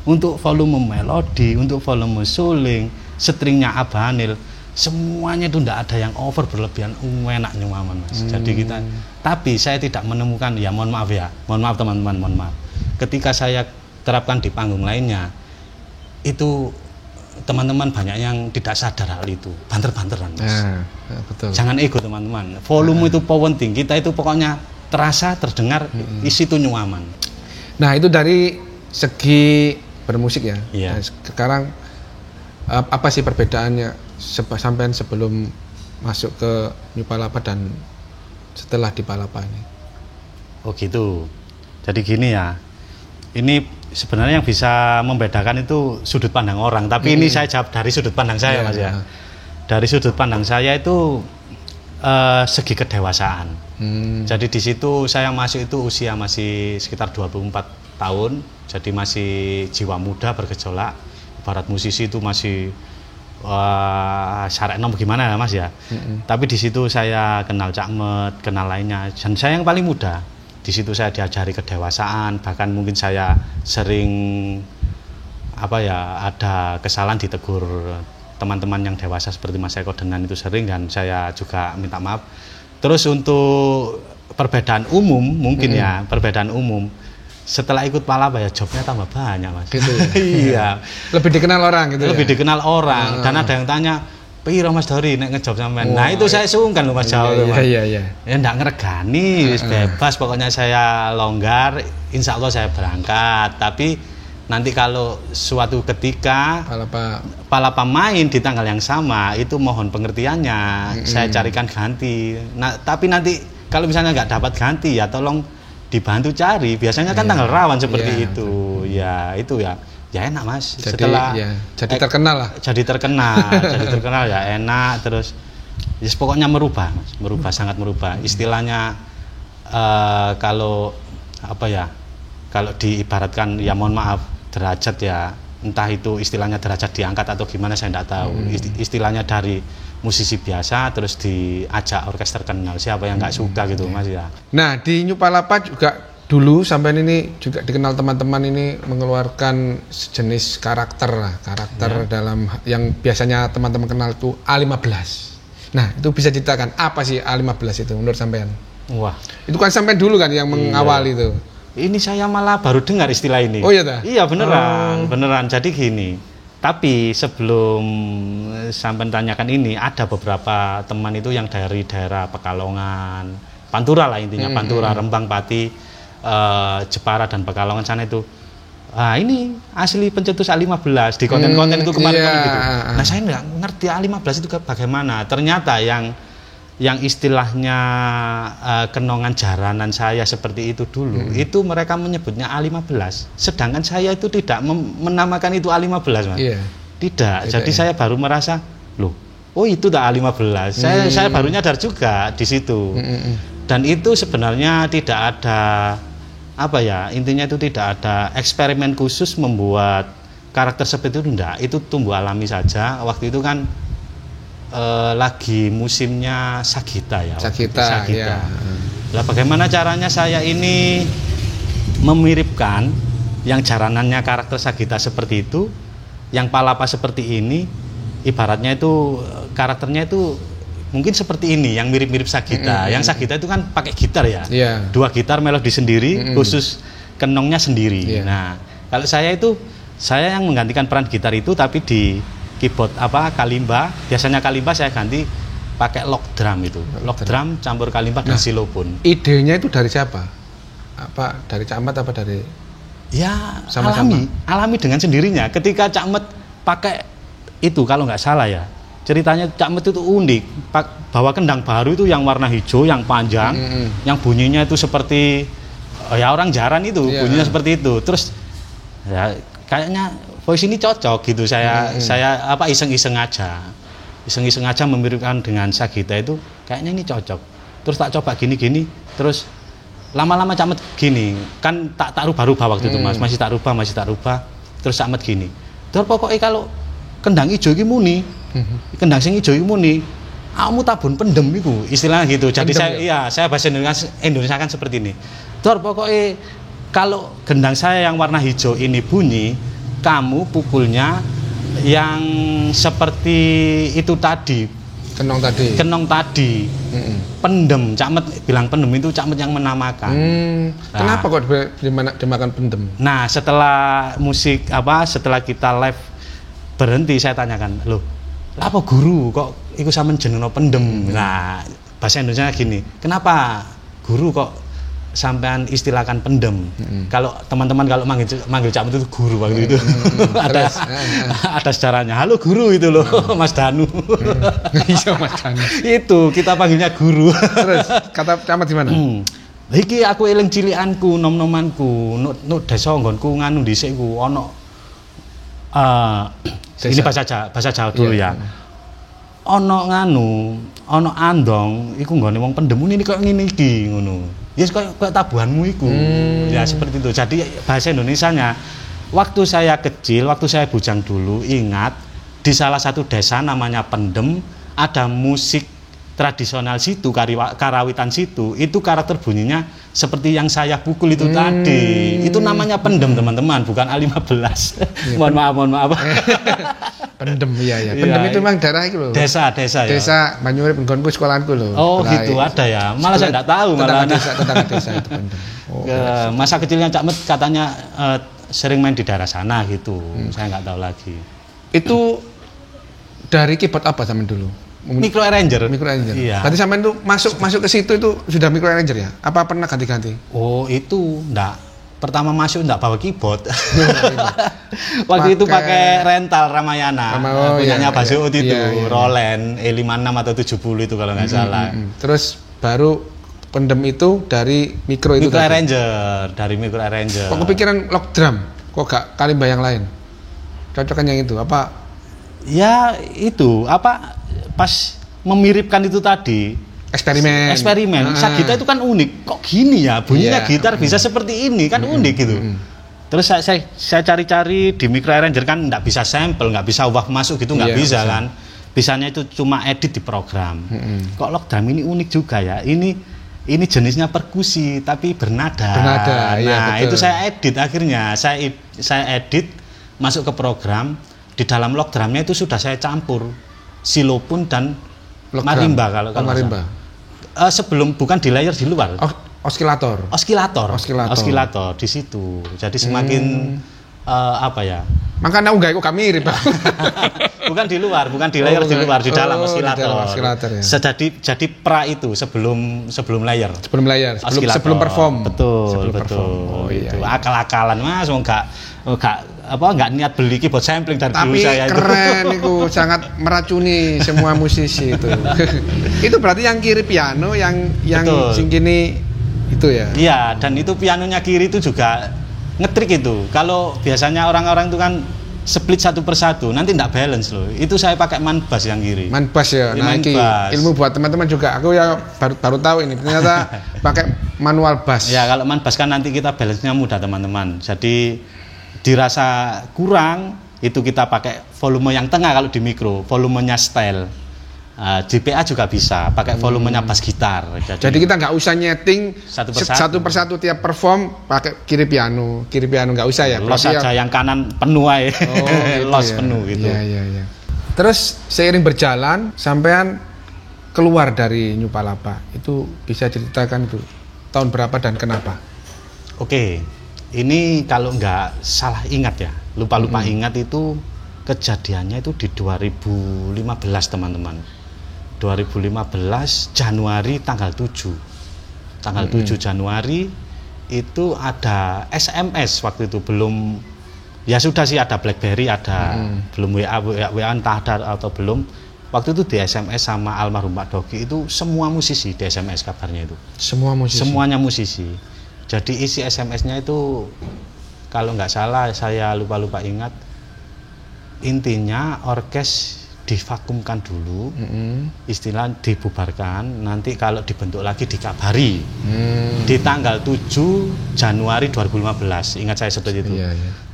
untuk volume melodi, untuk volume suling, stringnya Abanil, semuanya itu tidak ada yang over berlebihan, enak nyaman Mas. Jadi kita, tapi saya tidak menemukan, ya mohon maaf teman-teman, mohon maaf. Ketika saya terapkan di panggung lainnya, itu teman-teman banyak yang tidak sadar hal itu, banter-banteran Mas. Betul. Jangan ego teman-teman, volume itu penting, kita itu pokoknya terasa, terdengar, isi itu nyaman. Nah itu dari segi bermusik ya. Iya. Nah, sekarang apa sih perbedaannya sampai sebelum masuk ke New Palapa dan setelah di Palapa ini? Oh gitu. Jadi gini ya. Ini sebenarnya yang bisa membedakan itu sudut pandang orang, tapi ini saya jawab dari sudut pandang saya Mas ya. Dari sudut pandang saya itu segi kedewasaan. Jadi di situ saya masuk itu usia masih sekitar 24 tahun, jadi masih jiwa muda bergejolak. Ibarat musisi itu masih syarat nom gimana ya Mas ya. Tapi di situ saya kenal Cak Met, kenal lainnya, dan saya yang paling muda. Di situ saya diajari kedewasaan, bahkan mungkin saya sering ada kesalahan ditegur teman-teman yang dewasa seperti Mas Eko Denan itu sering, dan saya juga minta maaf. Terus untuk perbedaan umum mungkin ya, perbedaan umum setelah ikut Palapa ya jobnya tambah banyak Mas. Gitu. Iya. Lebih dikenal orang gitu. Lebih dikenal orang, dan ada yang tanya, "Piro Mas Dori nek ngejob sampean?" Nah, itu saya sungkan loh Mas jawab loh. Iya. Ya ndak ngregani, wis bebas, pokoknya saya longgar, insya Allah saya berangkat. Tapi nanti kalau suatu ketika Palapa main di tanggal yang sama, itu mohon pengertiannya, saya carikan ganti. Nah, tapi nanti kalau misalnya nggak dapat ganti ya tolong dibantu cari. Biasanya kan tanggal rawan seperti itu. Ya, itu ya. Ya enak Mas. Setelah jadi terkenal lah. Jadi terkenal ya enak, terus ya pokoknya merubah Mas, sangat merubah. Istilahnya kalau diibaratkan ya mohon maaf, derajat ya, entah itu istilahnya derajat diangkat atau gimana saya tidak tahu. Istilahnya dari musisi biasa terus diajak orkes terkenal, siapa yang nggak suka gitu Mas ya. Nah di New Palapa juga dulu sampai ini juga dikenal teman-teman ini mengeluarkan sejenis karakter dalam yang biasanya teman-teman kenal itu A15. Nah itu bisa ceritakan apa sih A15 itu menurut sampean? Wah, itu kan sampean dulu kan yang mengawali itu. Ini saya malah baru dengar istilah ini. Oh iya dah? Iya beneran. Jadi gini, tapi sebelum sampean tanyakan ini, ada beberapa teman itu yang dari daerah Pekalongan, Pantura lah intinya, Pantura, Rembang, Pati, Jepara dan Pekalongan sana itu. Ini asli pencetus A15 di konten-konten itu kemarin gitu. Nah saya nggak ngerti A15 itu bagaimana. Ternyata yang istilahnya kenongan jaranan saya seperti itu dulu, itu mereka menyebutnya A15. Sedangkan saya itu tidak menamakan itu A15 Mas. Tidak. Jadi saya baru merasa, oh itu tak A15. Saya baru nyadar juga di situ. Dan itu sebenarnya tidak ada intinya itu tidak ada eksperimen khusus membuat karakter seperti itu, enggak. Itu tumbuh alami saja. Waktu itu kan lagi musimnya Sagita ya. Sagita. Ya. Lah bagaimana caranya saya ini memiripkan yang jaranannya karakter Sagita seperti itu, yang Palapa seperti ini, ibaratnya itu karakternya itu mungkin seperti ini, yang mirip-mirip Sagita. Yang Sagita itu kan pakai gitar ya. Dua gitar, melodi sendiri, khusus kenongnya sendiri. Nah, kalau saya yang menggantikan peran gitar itu, tapi di keyboard kalimba. Biasanya kalimba saya ganti pakai lock drum itu. Lock drum campur kalimba dan xylophone. Idenya itu dari siapa? Apa dari Cak Met apa dari? Ya, alami dengan sendirinya. Ketika Cak Met pakai itu, kalau nggak salah ya, ceritanya Cak Met itu unik. Bawa kendang baru itu yang warna hijau, yang panjang, yang bunyinya itu seperti ya orang jaran itu, bunyinya seperti itu. Terus ya kayaknya voice ini cocok gitu. Saya iseng-iseng aja memiripkan dengan Sagita itu, kayaknya ini cocok. Terus tak coba gini-gini, terus lama-lama Cak Met gini, kan tak rubah-rubah waktu itu Mas, masih tak rubah. Terus Cak Met gini. Terus pokoknya kalau kendang ijo iki muni. Kendang sing ijo iki muni. Kamu tabun pendem iku, istilahnya gitu. Jadi pendem, saya bahasa Indonesia kan seperti ini. Dor, pokoknya kalau gendang saya yang warna hijau ini bunyi, kamu pukulnya yang seperti itu tadi. Kenong tadi. Pendem, Cak Met bilang pendem itu Cak Met yang menamakan. Kenapa kok dimakan pendem? Nah, setelah setelah kita live berhenti, saya tanyakan, loh, apa guru kok iku sampean jenengno pendem? Nah, bahasa Indonesia gini, kenapa guru kok sampean istilahkan pendem? Kalau teman-teman kalau manggil Cak Met itu guru waktu itu. Ada sejarahnya. Halo guru itu loh, Mas Danu. Iya Mas Danu. Itu kita panggilnya guru. Terus kata Cak Met gimana? Iki aku eling cilikanku, nom-nomanku, nuk desa nggonku nganu dhisik ku ana ini bahasa Jawa dulu ya. Ana nganu, ana andong iku nggone wong pendem ini kok ngene iki ngono. Ya kok tabuhanmu iku. Ya seperti itu. Jadi bahasa Indonesianya waktu saya kecil, waktu saya bujang dulu ingat di salah satu desa namanya Pendem ada musik tradisional situ, karawitan situ, itu karakter bunyinya seperti yang saya pukul itu tadi. Itu namanya pendem, teman-teman, bukan A15. Mohon maaf. Pendem, iya. Pendem itu memang daerah itu loh. Desa ya. Desa Banyuurip nggonku sekolahanku loh. Oh, gitu ada ya. Malah saya enggak tahu malah. Tetangga desa itu pendem. Masa kecilnya Cak Met katanya sering main di daerah sana gitu. Saya enggak tahu lagi. Itu dari keyboard apa zaman dulu? Micro Arranger. Iya. Berarti sampean tuh masuk ke situ itu sudah Micro Arranger ya? Apa pernah ganti-ganti? Oh, itu enggak. Pertama masuk enggak bawa keyboard. Waktu itu pakai rental Ramayana. Punyanya Pak Suud itu, Roland E56 atau 70 itu kalau nggak salah. Terus baru pendem itu dari Micro itu. Dari Micro Arranger. Kok kepikiran lock drum? Kok gak kalimba yang lain? Cocokan yang itu apa? Ya itu pas memiripkan itu tadi eksperimen. Gitar itu kan unik. Kok gini ya bunyinya gitar bisa seperti ini kan unik gitu. Terus saya cari-cari di Micro Arranger kan nggak bisa sampel, nggak bisa wah masuk gitu nggak bisa kan. Bisanya itu cuma edit di program. Kok lock drum ini unik juga ya. Ini jenisnya perkusi tapi bernada. Nah itu saya edit akhirnya. Saya edit masuk ke program. Di dalam lock drumnya itu sudah saya campur silopun dan marimba kalau marimba. Sebelum bukan di layer di luar. Oskilator di situ. Jadi semakin Makanya enggak kok kami mirip. bukan di layer di luar, di dalam oskilator. Ya. Jadi pra itu sebelum layer. Sebelum perform. Betul. Itu akal-akalan Mas, enggak niat beli keyboard sampling dari dulu saya itu. Tapi keren itu, sangat meracuni semua musisi itu. Itu berarti yang kiri piano, yang sing kini itu ya. Iya, dan itu pianonya kiri itu juga ngetrik itu. Kalau biasanya orang-orang itu kan split satu persatu, nanti enggak balance loh. Itu saya pakai man bass yang kiri. Man bass ya. Nah, ilmu buat teman-teman juga. Aku ya baru tahu ini. Ternyata pakai manual bass. Ya, kalau man bass kan nanti kita balance-nya mudah, teman-teman. Jadi dirasa kurang itu kita pakai volume yang tengah kalau di mikro, volumenya style. JPA juga bisa pakai volumenya bass gitar. Jadi kita nggak usah nyeting satu persatu tiap perform pakai kiri piano nggak usah ya. Los saja yang kanan penuh aja. Gitu los ya. penuh gitu. Iya. Terus seiring berjalan sampean keluar dari New Palapa itu bisa ceritakan itu tahun berapa dan kenapa? Oke. Ini kalau nggak salah ingat ya, lupa ingat itu kejadiannya itu di 2015 teman-teman. 2015 Januari tanggal 7 Januari itu ada SMS waktu itu belum, ya sudah sih ada BlackBerry ada, belum WA entah ada atau belum. Waktu itu di SMS sama almarhum Pak Dogi itu semua musisi di SMS kabarnya itu. Semuanya musisi. Jadi isi SMS-nya itu kalau nggak salah saya lupa ingat, intinya orkes divakumkan dulu, istilah dibubarkan, nanti kalau dibentuk lagi dikabari di tanggal 7 Januari 2015, ingat saya seperti itu.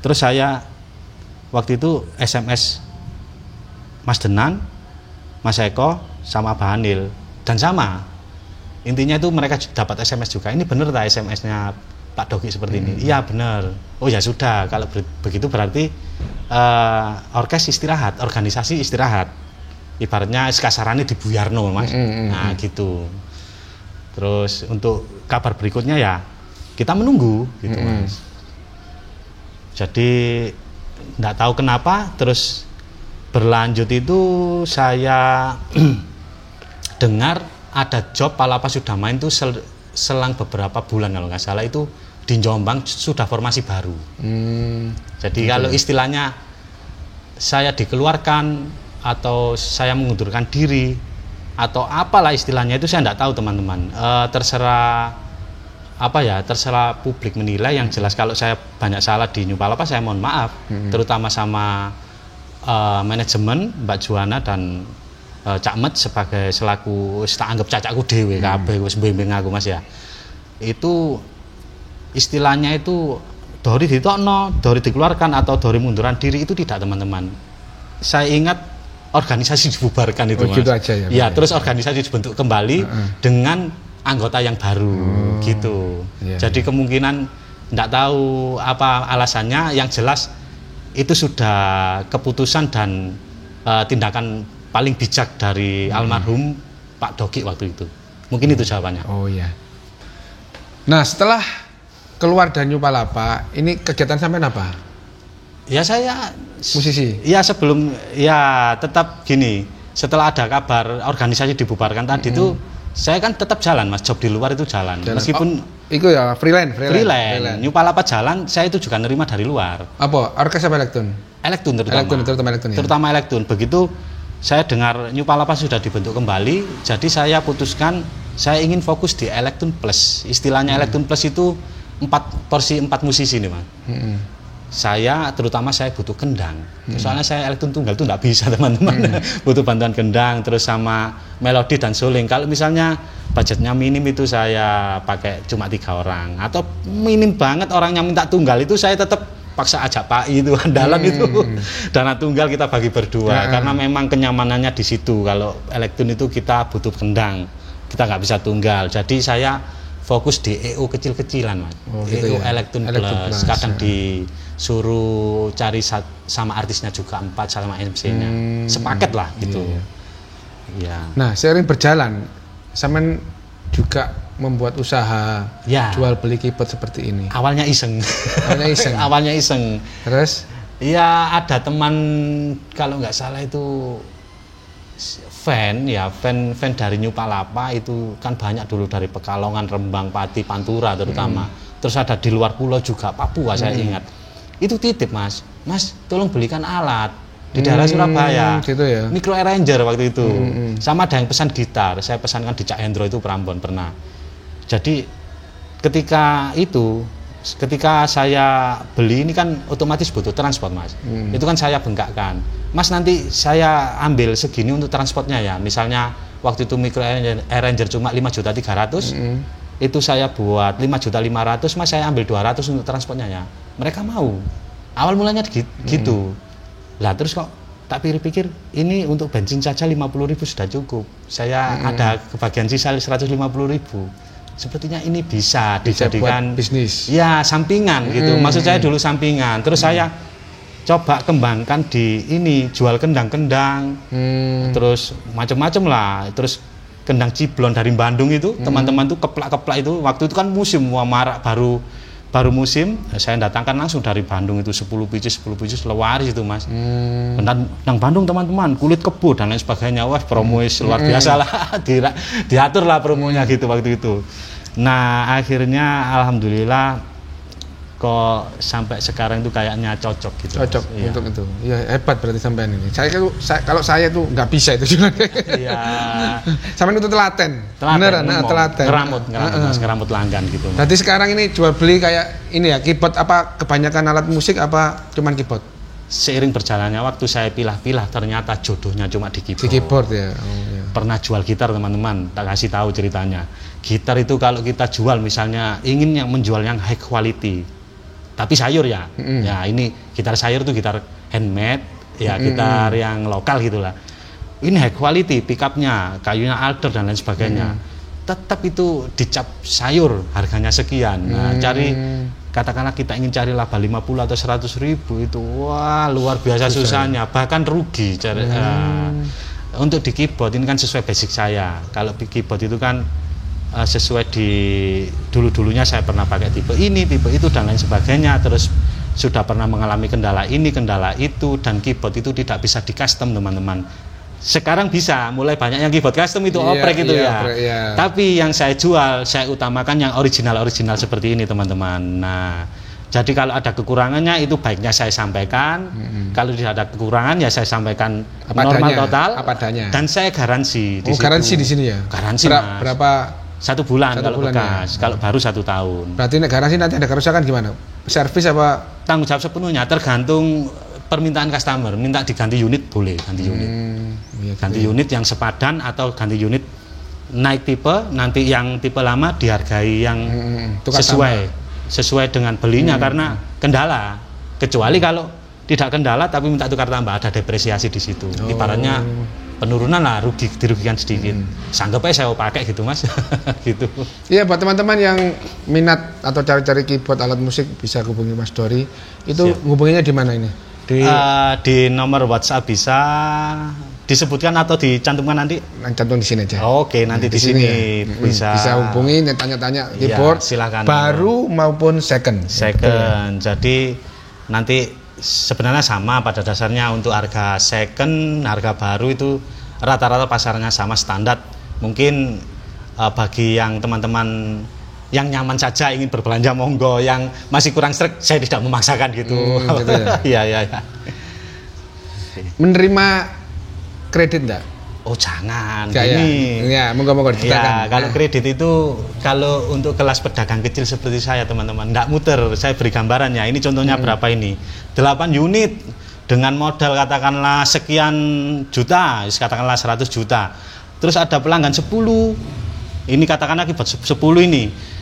Terus saya waktu itu SMS Mas Denan, Mas Eko, sama Abah Anil. Dan sama, intinya itu mereka dapat SMS juga. Ini bener tak SMS-nya Pak Dogi seperti ini? Iya bener. Oh ya sudah, kalau begitu berarti orkes istirahat, organisasi istirahat. Ibaratnya kasarannya di Buyarno, Mas. Nah gitu. Terus untuk kabar berikutnya ya kita menunggu gitu, Mas. Jadi nggak tahu kenapa terus berlanjut itu saya dengar ada job Palapa sudah main tuh selang beberapa bulan kalau nggak salah itu di Jombang sudah formasi baru. Jadi kalau istilahnya saya dikeluarkan atau saya mengundurkan diri atau apalah istilahnya itu saya nggak tahu teman-teman. Terserah apa ya, terserah publik menilai. Yang jelas kalau saya banyak salah di New Palapa saya mohon maaf, terutama sama manajemen Mbak Juana dan Cak Met sebagai selaku tak anggap cacakku dhewe kabeh wis bimbing aku Mas ya. Itu istilahnya itu Dori ditokno, Dori dikeluarkan atau Dori munduran diri itu tidak teman-teman. Saya ingat organisasi dibubarkan itu Mas. Gitu aja ya. Ya, terus organisasi dibentuk kembali dengan anggota yang baru gitu. Jadi kemungkinan enggak tahu apa alasannya, yang jelas itu sudah keputusan dan tindakan paling bijak dari almarhum Pak Dogi waktu itu. Mungkin itu jawabannya. Oh iya. Nah, setelah keluar dari New Palapa, ini kegiatan sampean apa? Ya saya musisi. Ya sebelum ya tetap gini. Setelah ada kabar organisasi dibubarkan tadi itu saya kan tetap jalan Mas, job di luar itu jalan. Meskipun itu ya freelance. New Palapa jalan, saya itu juga nerima dari luar. Apa? Orkes apa elektron? Elektron terutama. Terutama elektron. Begitu saya dengar New Palapa sudah dibentuk kembali, jadi saya putuskan saya ingin fokus di Elektron Plus. Istilahnya Elektron Plus itu 4 musisi nih Mas. Terutama saya butuh kendang. Soalnya saya elektron tunggal itu nggak bisa teman-teman. Butuh bantuan kendang, terus sama melodi dan suling. Kalau misalnya budgetnya minim itu saya pakai cuma 3 orang. Atau minim banget orangnya minta tunggal itu saya tetap paksa ajak Pak itu andalan itu. Dana tunggal kita bagi berdua karena memang kenyamanannya di situ. Kalau elektron itu kita butuh kendang, kita nggak bisa tunggal. Jadi saya fokus di EO kecil-kecilan Mas. Gitu EO ya? Elektron Plus. Kadang disuruh cari sama artisnya juga 4 sama MC-nya. Sepaket lah gitu. Ya. Nah, seiring berjalan sampean juga membuat usaha jual beli keyboard seperti ini. Awalnya iseng. Awalnya iseng. Terus? Ya ada teman kalau nggak salah itu fan dari New Palapa itu kan banyak dulu dari Pekalongan, Rembang, Pati, Pantura terutama. Terus ada di luar pulau juga Papua saya ingat. Itu titip Mas tolong belikan alat di daerah Surabaya. Gitu ya. Micro Arranger waktu itu. Sama ada yang pesan gitar, saya pesankan di Cak Hendro itu Prambon pernah. Jadi ketika saya beli ini kan otomatis butuh transport Mas. Itu kan saya bengkakkan. Mas nanti saya ambil segini untuk transportnya ya. Misalnya waktu itu Micro Arranger cuma 5.300.000. Itu saya buat 5.500.000 Mas, saya ambil 200 untuk transportnya ya. Mereka mau. Awal mulanya gitu. Lah terus kok tak pikir-pikir ini untuk bensin saja 50.000 sudah cukup. Saya ada kebagian sisa 150.000. Sepertinya ini bisa dijadikan bisnis. Ya, sampingan gitu. Maksud saya dulu sampingan. Terus saya coba kembangkan di ini, jual kendang-kendang. Terus macam-macam lah. Terus kendang ciblon dari Bandung itu, teman-teman tuh keplak-keplak itu. Waktu itu kan musim marak baru musim, saya datangkan langsung dari Bandung itu 10 pieces lawaris itu Mas. Kendang Bandung teman-teman, kulit kebo dan lain sebagainya. Wah, promo luar biasa lah. Diatur lah promonya gitu waktu itu. Nah, akhirnya alhamdulillah kok sampai sekarang itu kayaknya cocok gitu. Cocok Mas. Untuk itu. Ya hebat berarti sampean ini. Kalau saya tuh nggak bisa itu juga. Iya. Sampean itu telaten. Beneran, telaten. Keramut langgan gitu. Berarti sekarang ini jual beli kayak ini ya, keyboard apa kebanyakan alat musik apa cuman keyboard? Seiring berjalannya waktu saya pilah-pilah ternyata jodohnya cuma di keyboard. Di keyboard ya. Oh, ya. Pernah jual gitar teman-teman, tak kasih tahu ceritanya. Gitar itu kalau kita jual misalnya ingin yang menjual yang high quality. Tapi sayur ya. Ya ini gitar sayur tuh gitar handmade ya gitar yang lokal gitulah. Ini high quality, pickupnya, kayunya alder dan lain sebagainya. Tetap itu dicap sayur, harganya sekian. Nah, katakanlah kita ingin cari laba 50 atau 100 ribu itu, wah luar biasa susahnya, bahkan rugi. Untuk di keyboard ini kan sesuai basic saya. Kalau di keyboard itu kan sesuai di dulunya saya pernah pakai tipe ini, tipe itu dan lain sebagainya. Terus sudah pernah mengalami kendala ini, kendala itu, dan keyboard itu tidak bisa di custom teman-teman. Sekarang bisa, mulai banyak yang keyboard custom itu oprek gitu ya. Tapi yang saya jual, saya utamakan yang original seperti ini teman-teman. Nah, jadi kalau ada kekurangannya itu baiknya saya sampaikan. Kalau tidak ada kekurangan ya saya sampaikan normal total. Dan saya garansi. Garansi di sini ya? Garansi berapa? 1 bulan kalau bekas, kalau baru 1 tahun. Berarti garansi nanti ada kerusakan gimana? Servis apa? Tanggung jawab sepenuhnya, tergantung permintaan customer. Minta diganti unit boleh ganti unit. Ganti unit yang sepadan atau ganti unit naik tipe, nanti yang tipe lama dihargai yang sesuai dengan belinya karena kendala. Kecuali kalau tidak kendala tapi minta tukar tambah, ada depresiasi di situ. Ibaratnya penurunan lah, dirugikan sedikit. Sanggap aja saya pakai gitu Mas. Gitu. Iya, buat teman-teman yang minat atau cari-cari keyboard alat musik bisa hubungi Mas Dori. Itu hubunginya di mana ini? Di nomor WhatsApp bisa disebutkan atau dicantumkan nanti? Cantum di sini aja. Oke, nanti di sini ya. Bisa hubungi, tanya-tanya keyboard silakan. Baru maupun second. Jadi nanti sebenarnya sama pada dasarnya untuk harga second, harga baru itu rata-rata pasarnya sama standar. Mungkin bagi yang teman-teman yang nyaman saja ingin berbelanja monggo, yang masih kurang sreg saya tidak memaksakan gitu. Gitu ya. Iya. Menerima kredit enggak? Oh jangan. Ini ya, monggo diceritakan. Ya, kalau kredit itu kalau untuk kelas pedagang kecil seperti saya teman-teman enggak muter. Saya beri gambarannya. Ini contohnya berapa ini? 8 unit dengan modal katakanlah sekian juta, katakanlah 100 juta. Terus ada pelanggan 10. Ini katakanlah akibat 10 ini.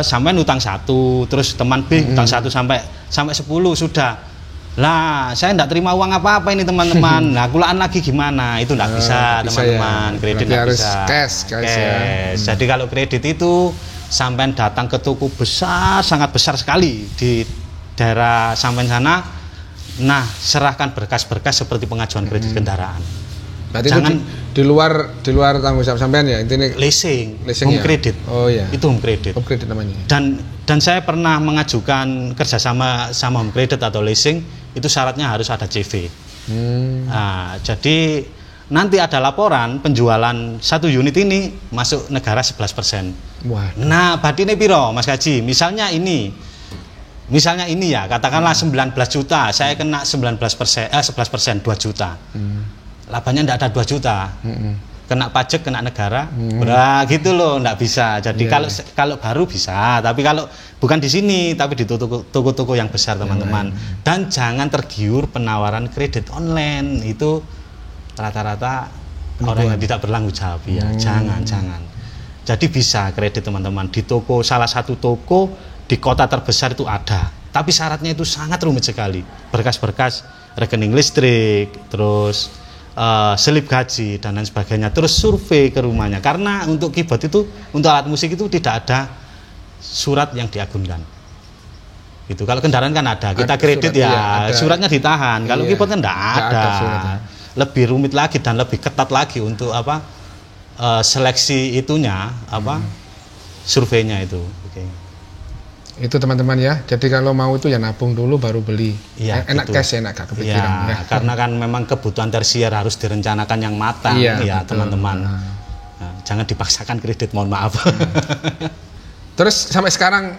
Sampai utang 1, terus teman B utang 1 sampai 10 sudah. Lah, saya enggak terima uang apa-apa ini teman-teman. Nah, kulaan lagi gimana? Itu enggak bisa teman-teman. Ya. Kredit enggak bisa. Cash. Ya. Jadi kalau kredit itu sampai datang ke toko besar, sangat besar sekali di daerah sampai sana. Nah, serahkan berkas-berkas seperti pengajuan kredit kendaraan. Berarti jangan itu di luar tanggung jawab sampean ya, intinya leasing home kredit. Oh iya. Itu home kredit. Home kredit namanya. Dan saya pernah mengajukan kerjasama sama home kredit atau leasing, itu syaratnya harus ada CV. Nah, jadi nanti ada laporan penjualan 1 unit ini masuk negara 11%. Wah. Nah, badine piro Mas Kaji? Misalnya ini ya, katakanlah 19 juta, saya kena 11%, 2 juta. Labanya enggak ada 2 juta. Kena pajak, kena negara. Nah, gitu loh, enggak bisa. Jadi kalau baru bisa, tapi kalau bukan di sini, tapi di toko-toko yang besar teman-teman. Dan jangan tergiur penawaran kredit online. Itu rata-rata orang yang tidak bertanggung jawab ya. Jangan. Jadi bisa kredit teman-teman di toko, salah satu toko di kota terbesar itu ada. Tapi syaratnya itu sangat rumit sekali. Berkas-berkas rekening listrik, terus selip gaji dan lain sebagainya, terus survei ke rumahnya, karena untuk keyboard itu, untuk alat musik itu tidak ada surat yang diagunkan. Itu kalau kendaraan kan ada, kita kredit suratnya ditahan. Kalau keyboard kan tidak ada. Lebih rumit lagi dan lebih ketat lagi untuk seleksi itunya surveinya itu. Itu teman-teman ya. Jadi kalau mau itu ya nabung dulu baru beli. Ya, enak gitu. Cash enak gak kepikiran. Ya, karena kan memang kebutuhan tersier harus direncanakan yang matang ya teman-teman. Nah, jangan dipaksakan kredit, mohon maaf. Terus sampai sekarang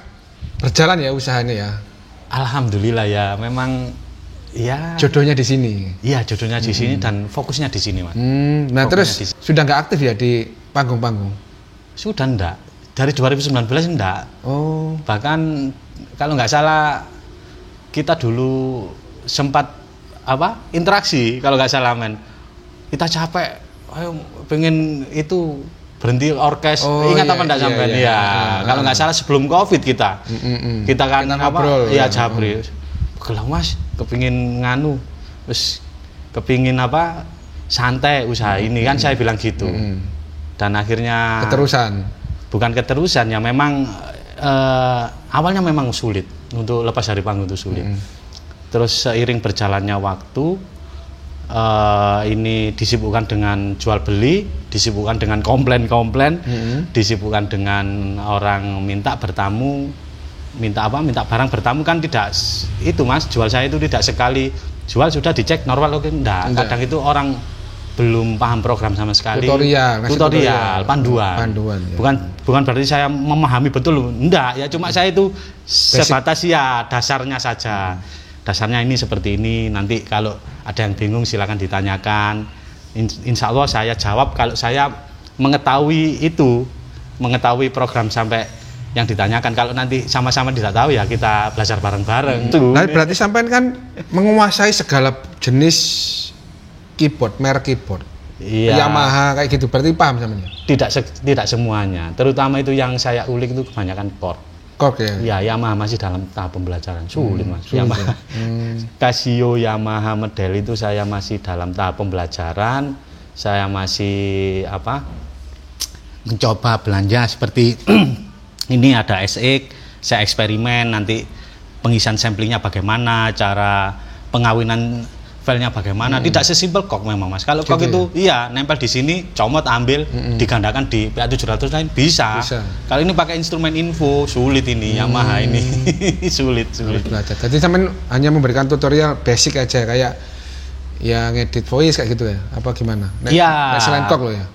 berjalan ya usahanya ya. Alhamdulillah ya, memang ya jodohnya di sini. Iya, jodohnya di sini dan fokusnya di sini, Mas. Nah, fokusnya terus sudah nggak aktif ya di panggung-panggung? Sudah enggak. Dari 2019 enggak. Oh. Bahkan kalau nggak salah kita dulu sempat interaksi kalau nggak salah men. Kita capek, ayo pengen itu berhenti orkes. Ingat apa enggak sampean? Iya. Kalau nggak salah sebelum Covid kita. Kita kan ngobrol. Iya, Jabri. Gelang Mas, kepengin nganu. Terus kepingin apa santai usaha ini kan saya bilang gitu. Dan akhirnya bukan keterusan ya, memang awalnya memang sulit untuk lepas dari panggung itu sulit. Terus seiring berjalannya waktu ini disibukkan dengan jual beli, disibukkan dengan komplain, disibukkan dengan orang minta bertamu, minta barang bertamu kan tidak itu Mas, jual saya itu tidak sekali jual sudah dicek normal oke enggak. Kadang itu orang belum paham program sama sekali. Tutorial, panduan ya. Bukan berarti saya memahami betul, enggak ya, cuma saya itu sebatas ya dasarnya saja. Dasarnya ini seperti ini, nanti kalau ada yang bingung silakan ditanyakan. Insya Allah saya jawab kalau saya mengetahui program sampai yang ditanyakan. Kalau nanti sama-sama tidak tahu ya kita belajar bareng-bareng. Nah, berarti sampean kan menguasai segala jenis keyboard, merek keyboard. Iya. Yamaha kayak gitu, berarti paham sampean? Tidak semuanya. Terutama itu yang saya ulik itu kebanyakan Korg ya. Ya, Yamaha masih dalam tahap pembelajaran. Sulit Mas. Yamaha. Casio Yamaha model itu saya masih dalam tahap pembelajaran. Saya masih mencoba belanja seperti ini ada SX, saya eksperimen nanti pengisian samplingnya bagaimana, cara pengawinan filenya bagaimana. Tidak sesimpel Korg memang Mas. Kalau Korg itu iya nempel di sini, comot ambil, digandakan di PA700 lain bisa. Kalau ini pakai instrumen info sulit ini, Yamaha ini sulit belajar. Jadi sampean hanya memberikan tutorial basic aja kayak yang edit voice kayak gitu ya? Apa gimana? Iya. Selain Korg loh ya.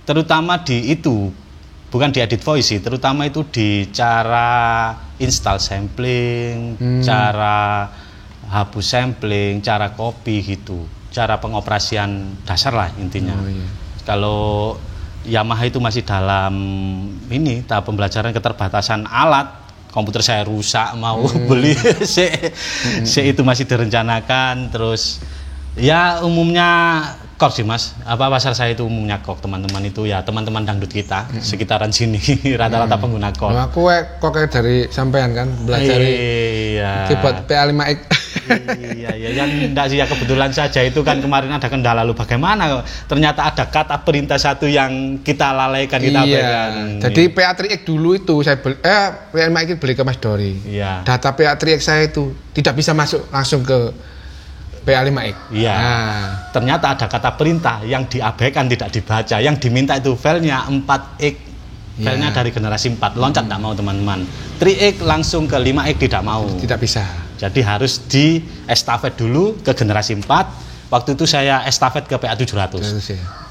Terutama di itu, bukan di edit voice sih, terutama itu di cara install sampling, cara hapus sampling, cara copy gitu, cara pengoperasian dasar lah intinya. Kalau Yamaha itu masih dalam ini tahap pembelajaran, keterbatasan alat, komputer saya rusak mau beli itu masih direncanakan. Terus ya umumnya Korg sih Mas, pasar saya itu umumnya Korg, teman-teman itu ya teman-teman dangdut kita sekitaran sini rata-rata pengguna Korg. Nah, aku Korg dari sampean kan belajar keyboard PA5X. Iya, yang enggak sih ya, kebetulan saja itu kan kemarin ada kendala, lalu bagaimana ternyata ada kata perintah satu yang kita lalaikan, kita abaikan. Jadi PA3X dulu itu saya PA5X beli ke Mas Dori. Iya. Data PA3X saya itu tidak bisa masuk langsung ke PA5X. Iya. Nah, ternyata ada kata perintah yang diabaikan, tidak dibaca. Yang diminta itu filenya 4X. Filenya dari generasi 4. Loncat tidak mau teman-teman. 3X langsung ke 5X tidak mau. Tidak bisa. Jadi harus di estafet dulu ke generasi 4. Waktu itu saya estafet ke PA700.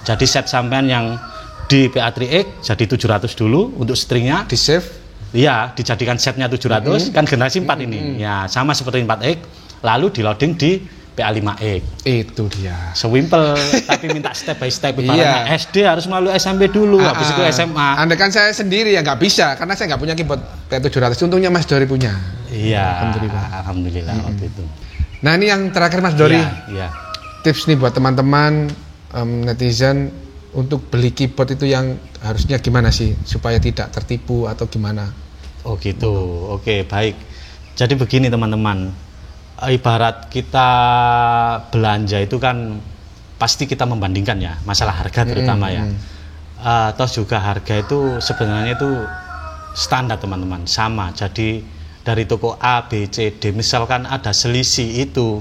Jadi set sampean yang di PA3X jadi 700 dulu untuk stringnya. Di save? Iya, dijadikan setnya 700. Kan generasi 4 ini. Ya, sama seperti 4X. Lalu di loading di PA5X. Itu dia. Sewimpel, tapi minta step by step. Ibaratnya SD harus melalui SMP dulu, habis itu SMA. Andai kan saya sendiri ya nggak bisa, karena saya nggak punya keyboard PA700. Untungnya Mas Dori punya. Iya. Alhamdulillah waktu itu. Nah ini yang terakhir Mas Dori. Iya. Tips nih buat teman-teman netizen untuk beli keyboard itu yang harusnya gimana sih supaya tidak tertipu atau gimana? Oh gitu. Oke, baik. Jadi begini teman-teman. Ibarat kita belanja itu kan pasti kita membandingkan ya, masalah harga terutama ya. Terus juga harga itu sebenarnya itu standar teman-teman, sama. Jadi dari toko A, B, C, D misalkan ada selisih itu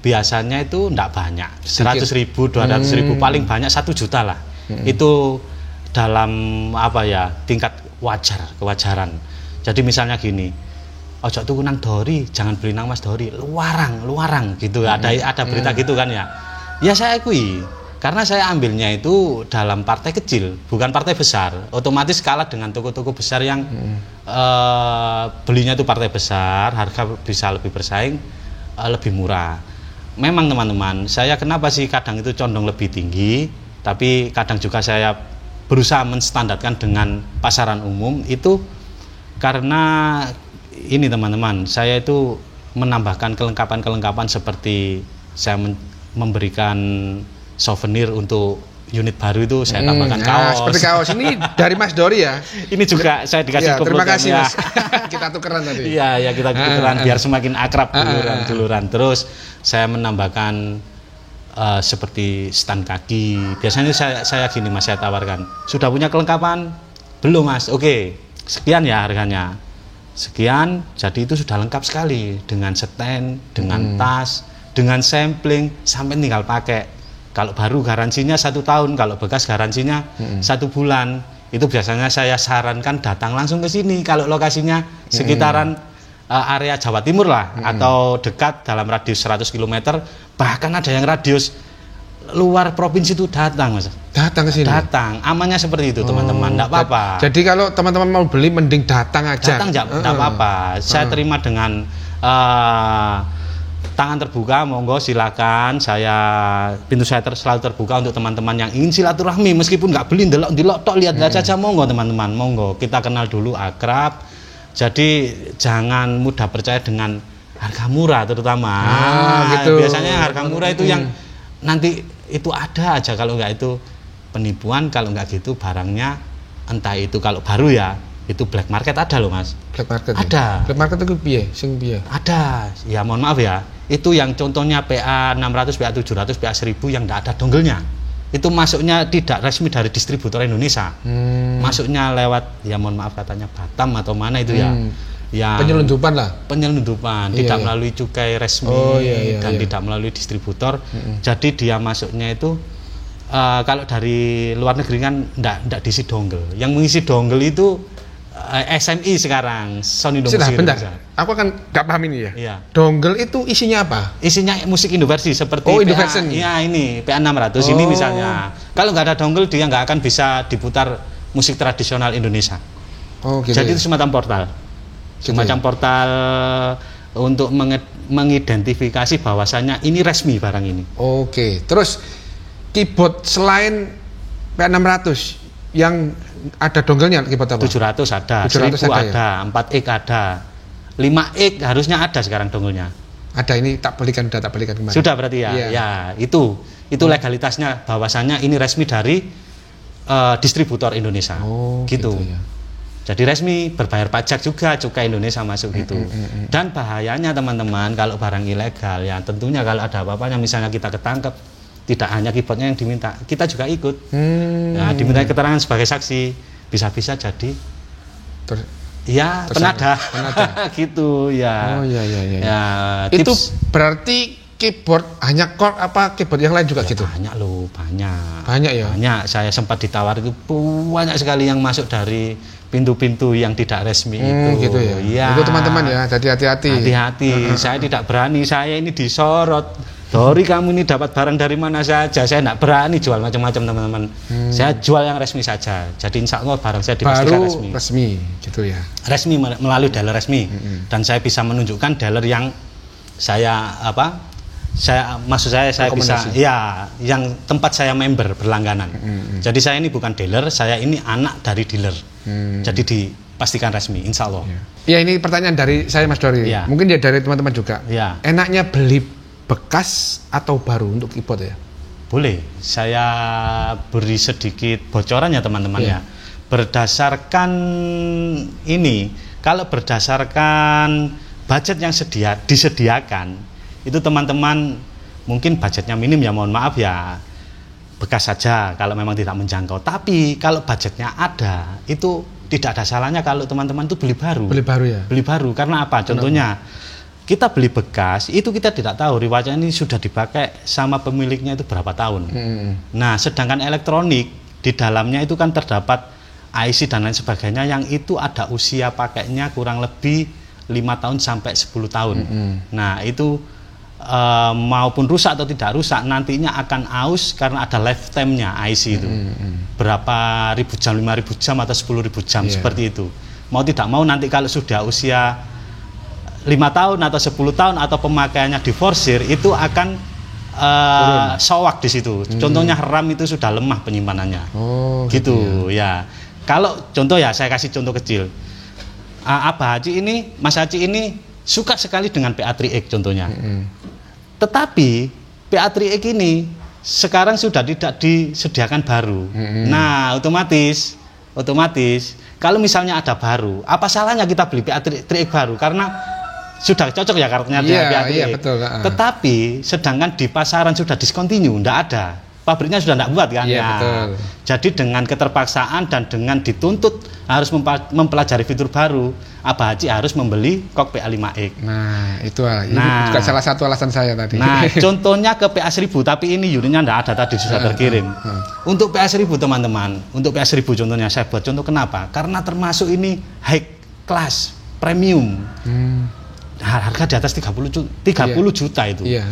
biasanya itu enggak banyak, 100.000, 200.000, paling banyak 1 juta lah. Itu dalam tingkat kewajaran. Jadi misalnya gini, ojo tuku nang Dori, jangan beli nang Mas Dori, luarang gitu. Ada berita gitu kan ya. Ya saya akui, karena saya ambilnya itu dalam partai kecil, bukan partai besar. Otomatis kalah dengan toko-toko besar yang belinya itu partai besar, harga bisa lebih bersaing, lebih murah. Memang teman-teman, saya kenapa sih kadang itu condong lebih tinggi, tapi kadang juga saya berusaha menstandarkan dengan pasaran umum itu karena ini teman-teman, saya itu menambahkan kelengkapan-kelengkapan seperti saya memberikan souvenir untuk unit baru itu saya tambahkan kaos. Seperti kaos ini dari Mas Dori ya. Ini juga saya dikasih terima kasih Mas. Kita tukeran tadi. Iya, kita tukeran biar semakin akrab duluran. Terus saya menambahkan seperti stand kaki. Biasanya saya gini Mas, saya tawarkan. Sudah punya kelengkapan? Belum Mas. Oke, sekian ya harganya. Sekian, jadi itu sudah lengkap sekali dengan stand, dengan tas, dengan sampling, sampai tinggal pakai. Kalau baru garansinya 1 tahun, kalau bekas garansinya 1 bulan. Itu biasanya saya sarankan datang langsung ke sini. Kalau lokasinya sekitaran area Jawa Timur lah, atau dekat dalam radius 100 km, bahkan ada yang radius luar provinsi itu datang Mas. Datang ke sini? Datang, amannya seperti itu teman-teman, enggak apa-apa. Jadi kalau teman-teman mau beli mending datang aja? Datang enggak apa-apa, saya terima dengan tangan terbuka, monggo silakan. Pintu saya selalu terbuka untuk teman-teman yang ingin silaturahmi, meskipun nggak beli, delok tok, lihat saja, monggo teman-teman, monggo kita kenal dulu, akrab. Jadi jangan mudah percaya dengan harga murah terutama. Gitu. Biasanya harga murah itu yang nanti itu ada aja, kalau nggak itu penipuan, kalau nggak gitu barangnya entah itu kalau baru ya itu black market ada loh Mas. Black market ada. Black market itu piye? Sing piye? Ada. Ya mohon maaf ya. Itu yang contohnya PA 600, PA 700, PA 1000 yang tidak ada dongelnya. Itu masuknya tidak resmi dari distributor Indonesia. Masuknya lewat, ya mohon maaf katanya Batam atau mana itu ya. Ya penyelundupan lah. Penyelundupan, tidak melalui cukai resmi dan tidak melalui distributor. Jadi dia masuknya itu kalau dari luar negeri kan enggak diisi dongle. Yang mengisi dongle itu SNI sekarang, Sony Musik Indonesia. Aku akan nggak paham ini ya. Iya. Dongle itu isinya apa? Isinya musik Indoversi seperti Indoversion. Iya, ini PA 600 ini misalnya. Kalau nggak ada dongle dia nggak akan bisa diputar musik tradisional Indonesia. Gitu. Jadi itu semacam portal. Semacam portal untuk mengidentifikasi bahwasannya ini resmi barang ini. Terus keyboard selain PA 600 yang ada dongelnya keyboard apa? 700 ada, 1000 ada, 4X ada, 5X harusnya ada sekarang dongelnya. Ada, ini tak belikan kemarin. Sudah berarti ya. Ya, itu legalitasnya bahwasannya ini resmi dari distributor Indonesia. Gitu. Ya. Jadi resmi, berbayar pajak juga, cukai Indonesia masuk gitu. Dan bahayanya teman-teman kalau barang ilegal ya tentunya kalau ada apa-apanya misalnya kita ketangkep, tidak hanya keyboardnya yang diminta, kita juga ikut. Nah, diminta keterangan sebagai saksi, bisa-bisa jadi penada. Gitu ya. Ya, itu berarti keyboard hanya chord apa keyboard yang lain juga ya, gitu? Banyak loh, banyak. Banyak ya? Banyak, saya sempat ditawar itu banyak sekali yang masuk dari pintu-pintu yang tidak resmi itu. Gitu ya? Ya. Itu teman-teman ya, jadi hati-hati. Hati-hati, saya tidak berani, saya ini disorot. Dori kamu ini dapat barang dari mana saja, saya tidak berani jual macam-macam teman-teman. Saya jual yang resmi saja. Jadi insya Allah barang saya dipastikan resmi gitu ya. Resmi melalui dealer resmi. Dan saya bisa menunjukkan dealer yang saya maksud saya bisa ya yang tempat saya member berlangganan. Jadi saya ini bukan dealer, saya ini anak dari dealer. Jadi dipastikan resmi insya Allah. Ya ini pertanyaan dari saya Mas Dori. Ya. Mungkin ya dari teman-teman juga. Ya. Enaknya beli bekas atau baru untuk keyboard ya? Boleh, saya beri sedikit bocorannya teman-teman ya. Berdasarkan ini, kalau berdasarkan budget yang disediakan, itu teman-teman mungkin budgetnya minim ya, mohon maaf ya, bekas saja kalau memang tidak menjangkau. Tapi kalau budgetnya ada, itu tidak ada salahnya kalau teman-teman itu beli baru. Beli baru ya? Beli baru, karena apa? Contohnya, kita beli bekas, itu kita tidak tahu riwayatnya ini sudah dipakai sama pemiliknya itu berapa tahun. Nah, sedangkan elektronik di dalamnya itu kan terdapat IC dan lain sebagainya yang itu ada usia pakainya kurang lebih 5 tahun sampai 10 tahun. Nah, itu maupun rusak atau tidak rusak nantinya akan aus karena ada lifetime-nya IC itu. Berapa ribu jam, 5.000 jam atau 10.000 jam seperti itu. Mau tidak mau nanti kalau sudah usia 5 tahun atau 10 tahun atau pemakaiannya diforsir itu akan sowak di situ. Contohnya RAM itu sudah lemah penyimpanannya. Gitu ya. Kalau contoh ya saya kasih contoh kecil. Abah Haji ini, Mas Haji ini suka sekali dengan PA3X contohnya. Tetapi PA3X ini sekarang sudah tidak disediakan baru. Nah, otomatis kalau misalnya ada baru, apa salahnya kita beli PA3X baru? Karena sudah cocok ya karetnya dengan PA3X. Iya, betul. Tetapi sedangkan di pasaran sudah discontinue, enggak ada. Pabriknya sudah enggak buat kan? Iya, betul. Jadi dengan keterpaksaan dan dengan dituntut harus mempelajari fitur baru, Abah Haji harus membeli kok PA5X. Nah, itu juga salah satu alasan saya tadi. Nah, contohnya ke PA1000, tapi ini unitnya enggak ada tadi, sudah terkirim. Untuk PA1000 teman-teman, untuk PA1000 contohnya saya buat contoh kenapa? Karena termasuk ini high class, premium. Harga di atas 30 juta itu. Iya.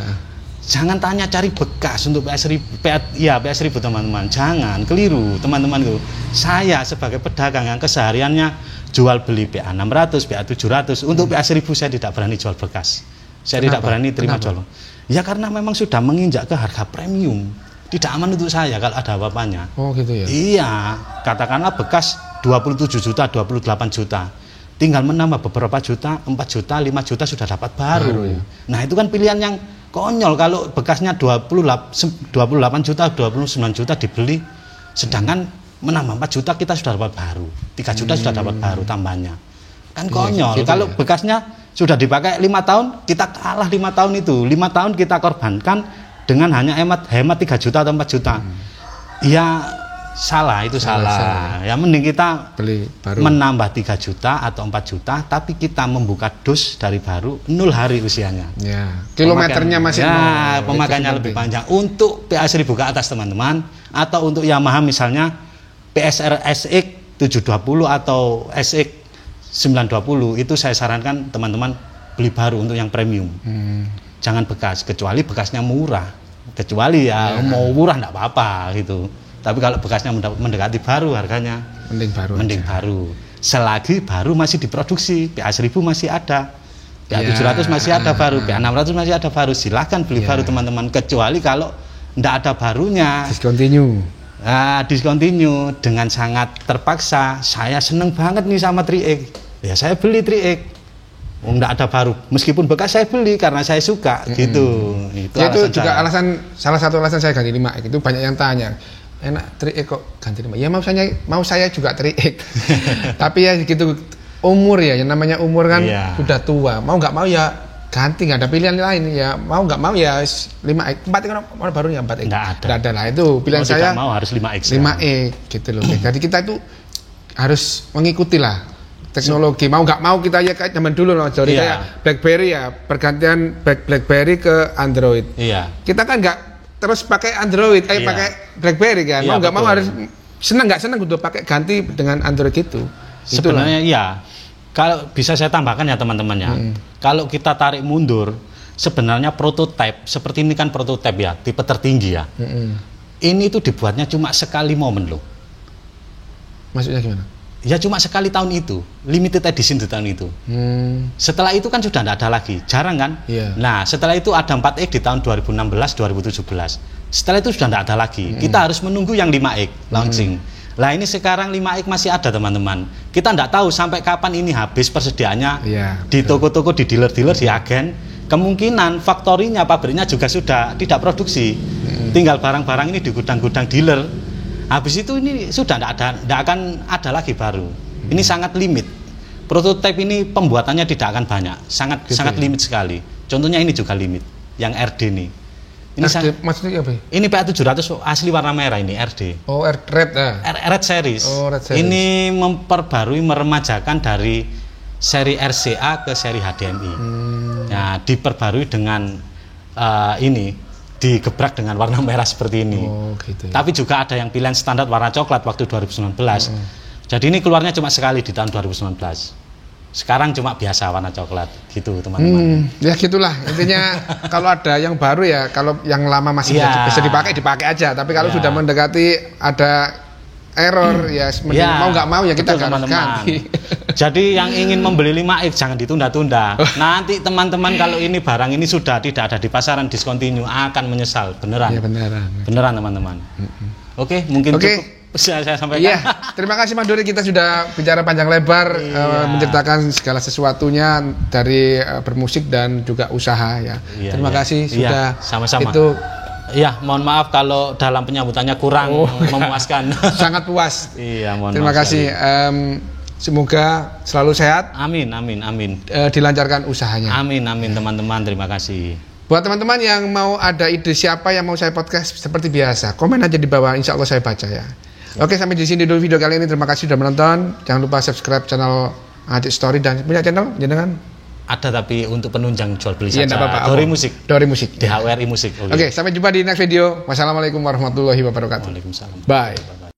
Jangan tanya cari bekas untuk PS1000 teman-teman. Jangan, keliru teman-teman. Saya sebagai pedagang yang kesehariannya jual beli PA600, PA700, untuk PS1000 saya tidak berani jual bekas. Saya tidak berani terima jual. Ya karena memang sudah menginjak ke harga premium. Tidak aman untuk saya kalau ada apa-apanya. Oh gitu ya? Iya, katakanlah bekas 27 juta, 28 juta. Tinggal menambah beberapa juta, 4 juta, 5 juta sudah dapat baru. Ya? Nah itu kan pilihan yang konyol kalau bekasnya 28 juta, 29 juta dibeli, sedangkan menambah 4 juta kita sudah dapat baru, 3 juta sudah dapat baru tambahnya. Kan konyol, gitu kalau bekasnya sudah dipakai 5 tahun, kita kalah 5 tahun itu, 5 tahun kita korbankan dengan hanya hemat 3 juta atau 4 juta. Ya salah, itu salah. Ya mending kita beli baru, menambah 3 juta atau 4 juta, tapi kita membuka dus dari baru 0 hari usianya. Ya, kilometernya masih pemakaiannya lebih panjang. Untuk PA1000 ke atas teman-teman, atau untuk Yamaha misalnya PSR SX 720 atau SX 920, itu saya sarankan teman-teman beli baru untuk yang premium. Jangan bekas, kecuali bekasnya murah. Kecuali mau murah enggak apa-apa gitu. Tapi kalau bekasnya mendekati baru harganya, mending baru. Selagi baru masih diproduksi, PA1000 masih ada, PA700 masih ada baru, PA600 masih ada baru. Silahkan beli baru teman-teman. Kecuali kalau tidak ada barunya, discontinue dengan sangat terpaksa. Saya seneng banget nih sama 3X, ya saya beli 3X. Nggak ada baru, meskipun bekas saya beli karena saya suka gitu. Itu juga salah satu alasan saya ganti 5X. Itu banyak yang tanya, enak 3X kok ganti 5. Ya mau saya juga 3X. Tapi ya gitu, umur ya, yang namanya umur kan sudah tua. Mau nggak mau ya ganti, nggak ada pilihan lain. Ya mau nggak mau ya 5X. 4X kan baru ya 4X. Nggak ada lah, itu pilihan saya. Mau harus 5X. 5X gitu loh. Jadi kita itu harus mengikuti lah teknologi. Mau nggak mau kita ya kayak zaman dulu loh. Jadi kayak BlackBerry ya, pergantian BlackBerry ke Android. Kita kan nggak terus pakai Android, pakai BlackBerry kan. Mau nggak mau harus senang udah pakai ganti dengan Android itu. Sebenarnya kalau bisa saya tambahkan ya teman-temannya. Kalau kita tarik mundur, sebenarnya prototipe seperti ini kan prototipe ya, tipe tertinggi ya. Ini itu dibuatnya cuma sekali momen loh. Maksudnya gimana? Ya cuma sekali tahun itu, limited edition di tahun itu. Setelah itu kan sudah tidak ada lagi, jarang kan? Nah setelah itu ada 4X di tahun 2016, 2017. Setelah itu sudah tidak ada lagi. Kita harus menunggu yang 5X launching. Lah ini sekarang 5X masih ada teman-teman. Kita tidak tahu sampai kapan ini habis persediaannya di toko-toko, di dealer-dealer, di agen. Kemungkinan faktorinya, pabriknya juga sudah tidak produksi. Tinggal barang-barang ini di gudang-gudang dealer. Habis itu ini sudah tidak akan ada lagi baru. Ini sangat limit. Prototipe ini pembuatannya tidak akan banyak, sangat limit sekali. Contohnya ini juga limit, yang RD ini. Ini maksudnya apa? Ini PA700 asli warna merah ini RD. Oh, Red series. Oh, Red series. Ini memperbarui, meremajakan dari seri RCA ke seri HDMI. Nah, diperbarui dengan ini. Digebrak dengan warna merah seperti ini. Gitu ya. Tapi juga ada yang pilihan standar warna coklat waktu 2019. Jadi ini keluarnya cuma sekali di tahun 2019. Sekarang cuma biasa warna coklat gitu teman-teman. Ya gitulah intinya. Kalau ada yang baru ya, kalau yang lama masih bisa dipakai aja. Tapi kalau sudah mendekati ada error mau nggak mau ya kita ganti. Jadi yang ingin membeli 5X jangan ditunda-tunda. Nanti teman-teman kalau ini barang ini sudah tidak ada di pasaran, discontinue, akan menyesal beneran. Ya, beneran teman-teman. Oke, mungkin cukup saya sampaikan. Terima kasih Mas Dori, kita sudah bicara panjang lebar menceritakan segala sesuatunya dari bermusik dan juga usaha ya. Terima kasih sudah sama-sama. Itu mohon maaf kalau dalam penyambutannya kurang memuaskan. Sangat puas. Mohon Terima maaf kasih. Semoga selalu sehat. Amin. Dilancarkan usahanya. Amin teman-teman, terima kasih. Buat teman-teman yang mau ada ide siapa yang mau saya podcast seperti biasa, komen aja di bawah, insya Allah saya baca ya. Oke, sampai di sini dulu video kali ini. Terima kasih sudah menonton. Jangan lupa subscribe channel Adik Story dan punya channel jenengan. Ada tapi untuk penunjang jual beli saja. Apa-apa. Dori Musik. Ya. DHWRI Musik. Oke, sampai jumpa di next video. Wassalamualaikum warahmatullahi wabarakatuh. Waalaikumsalam. Bye.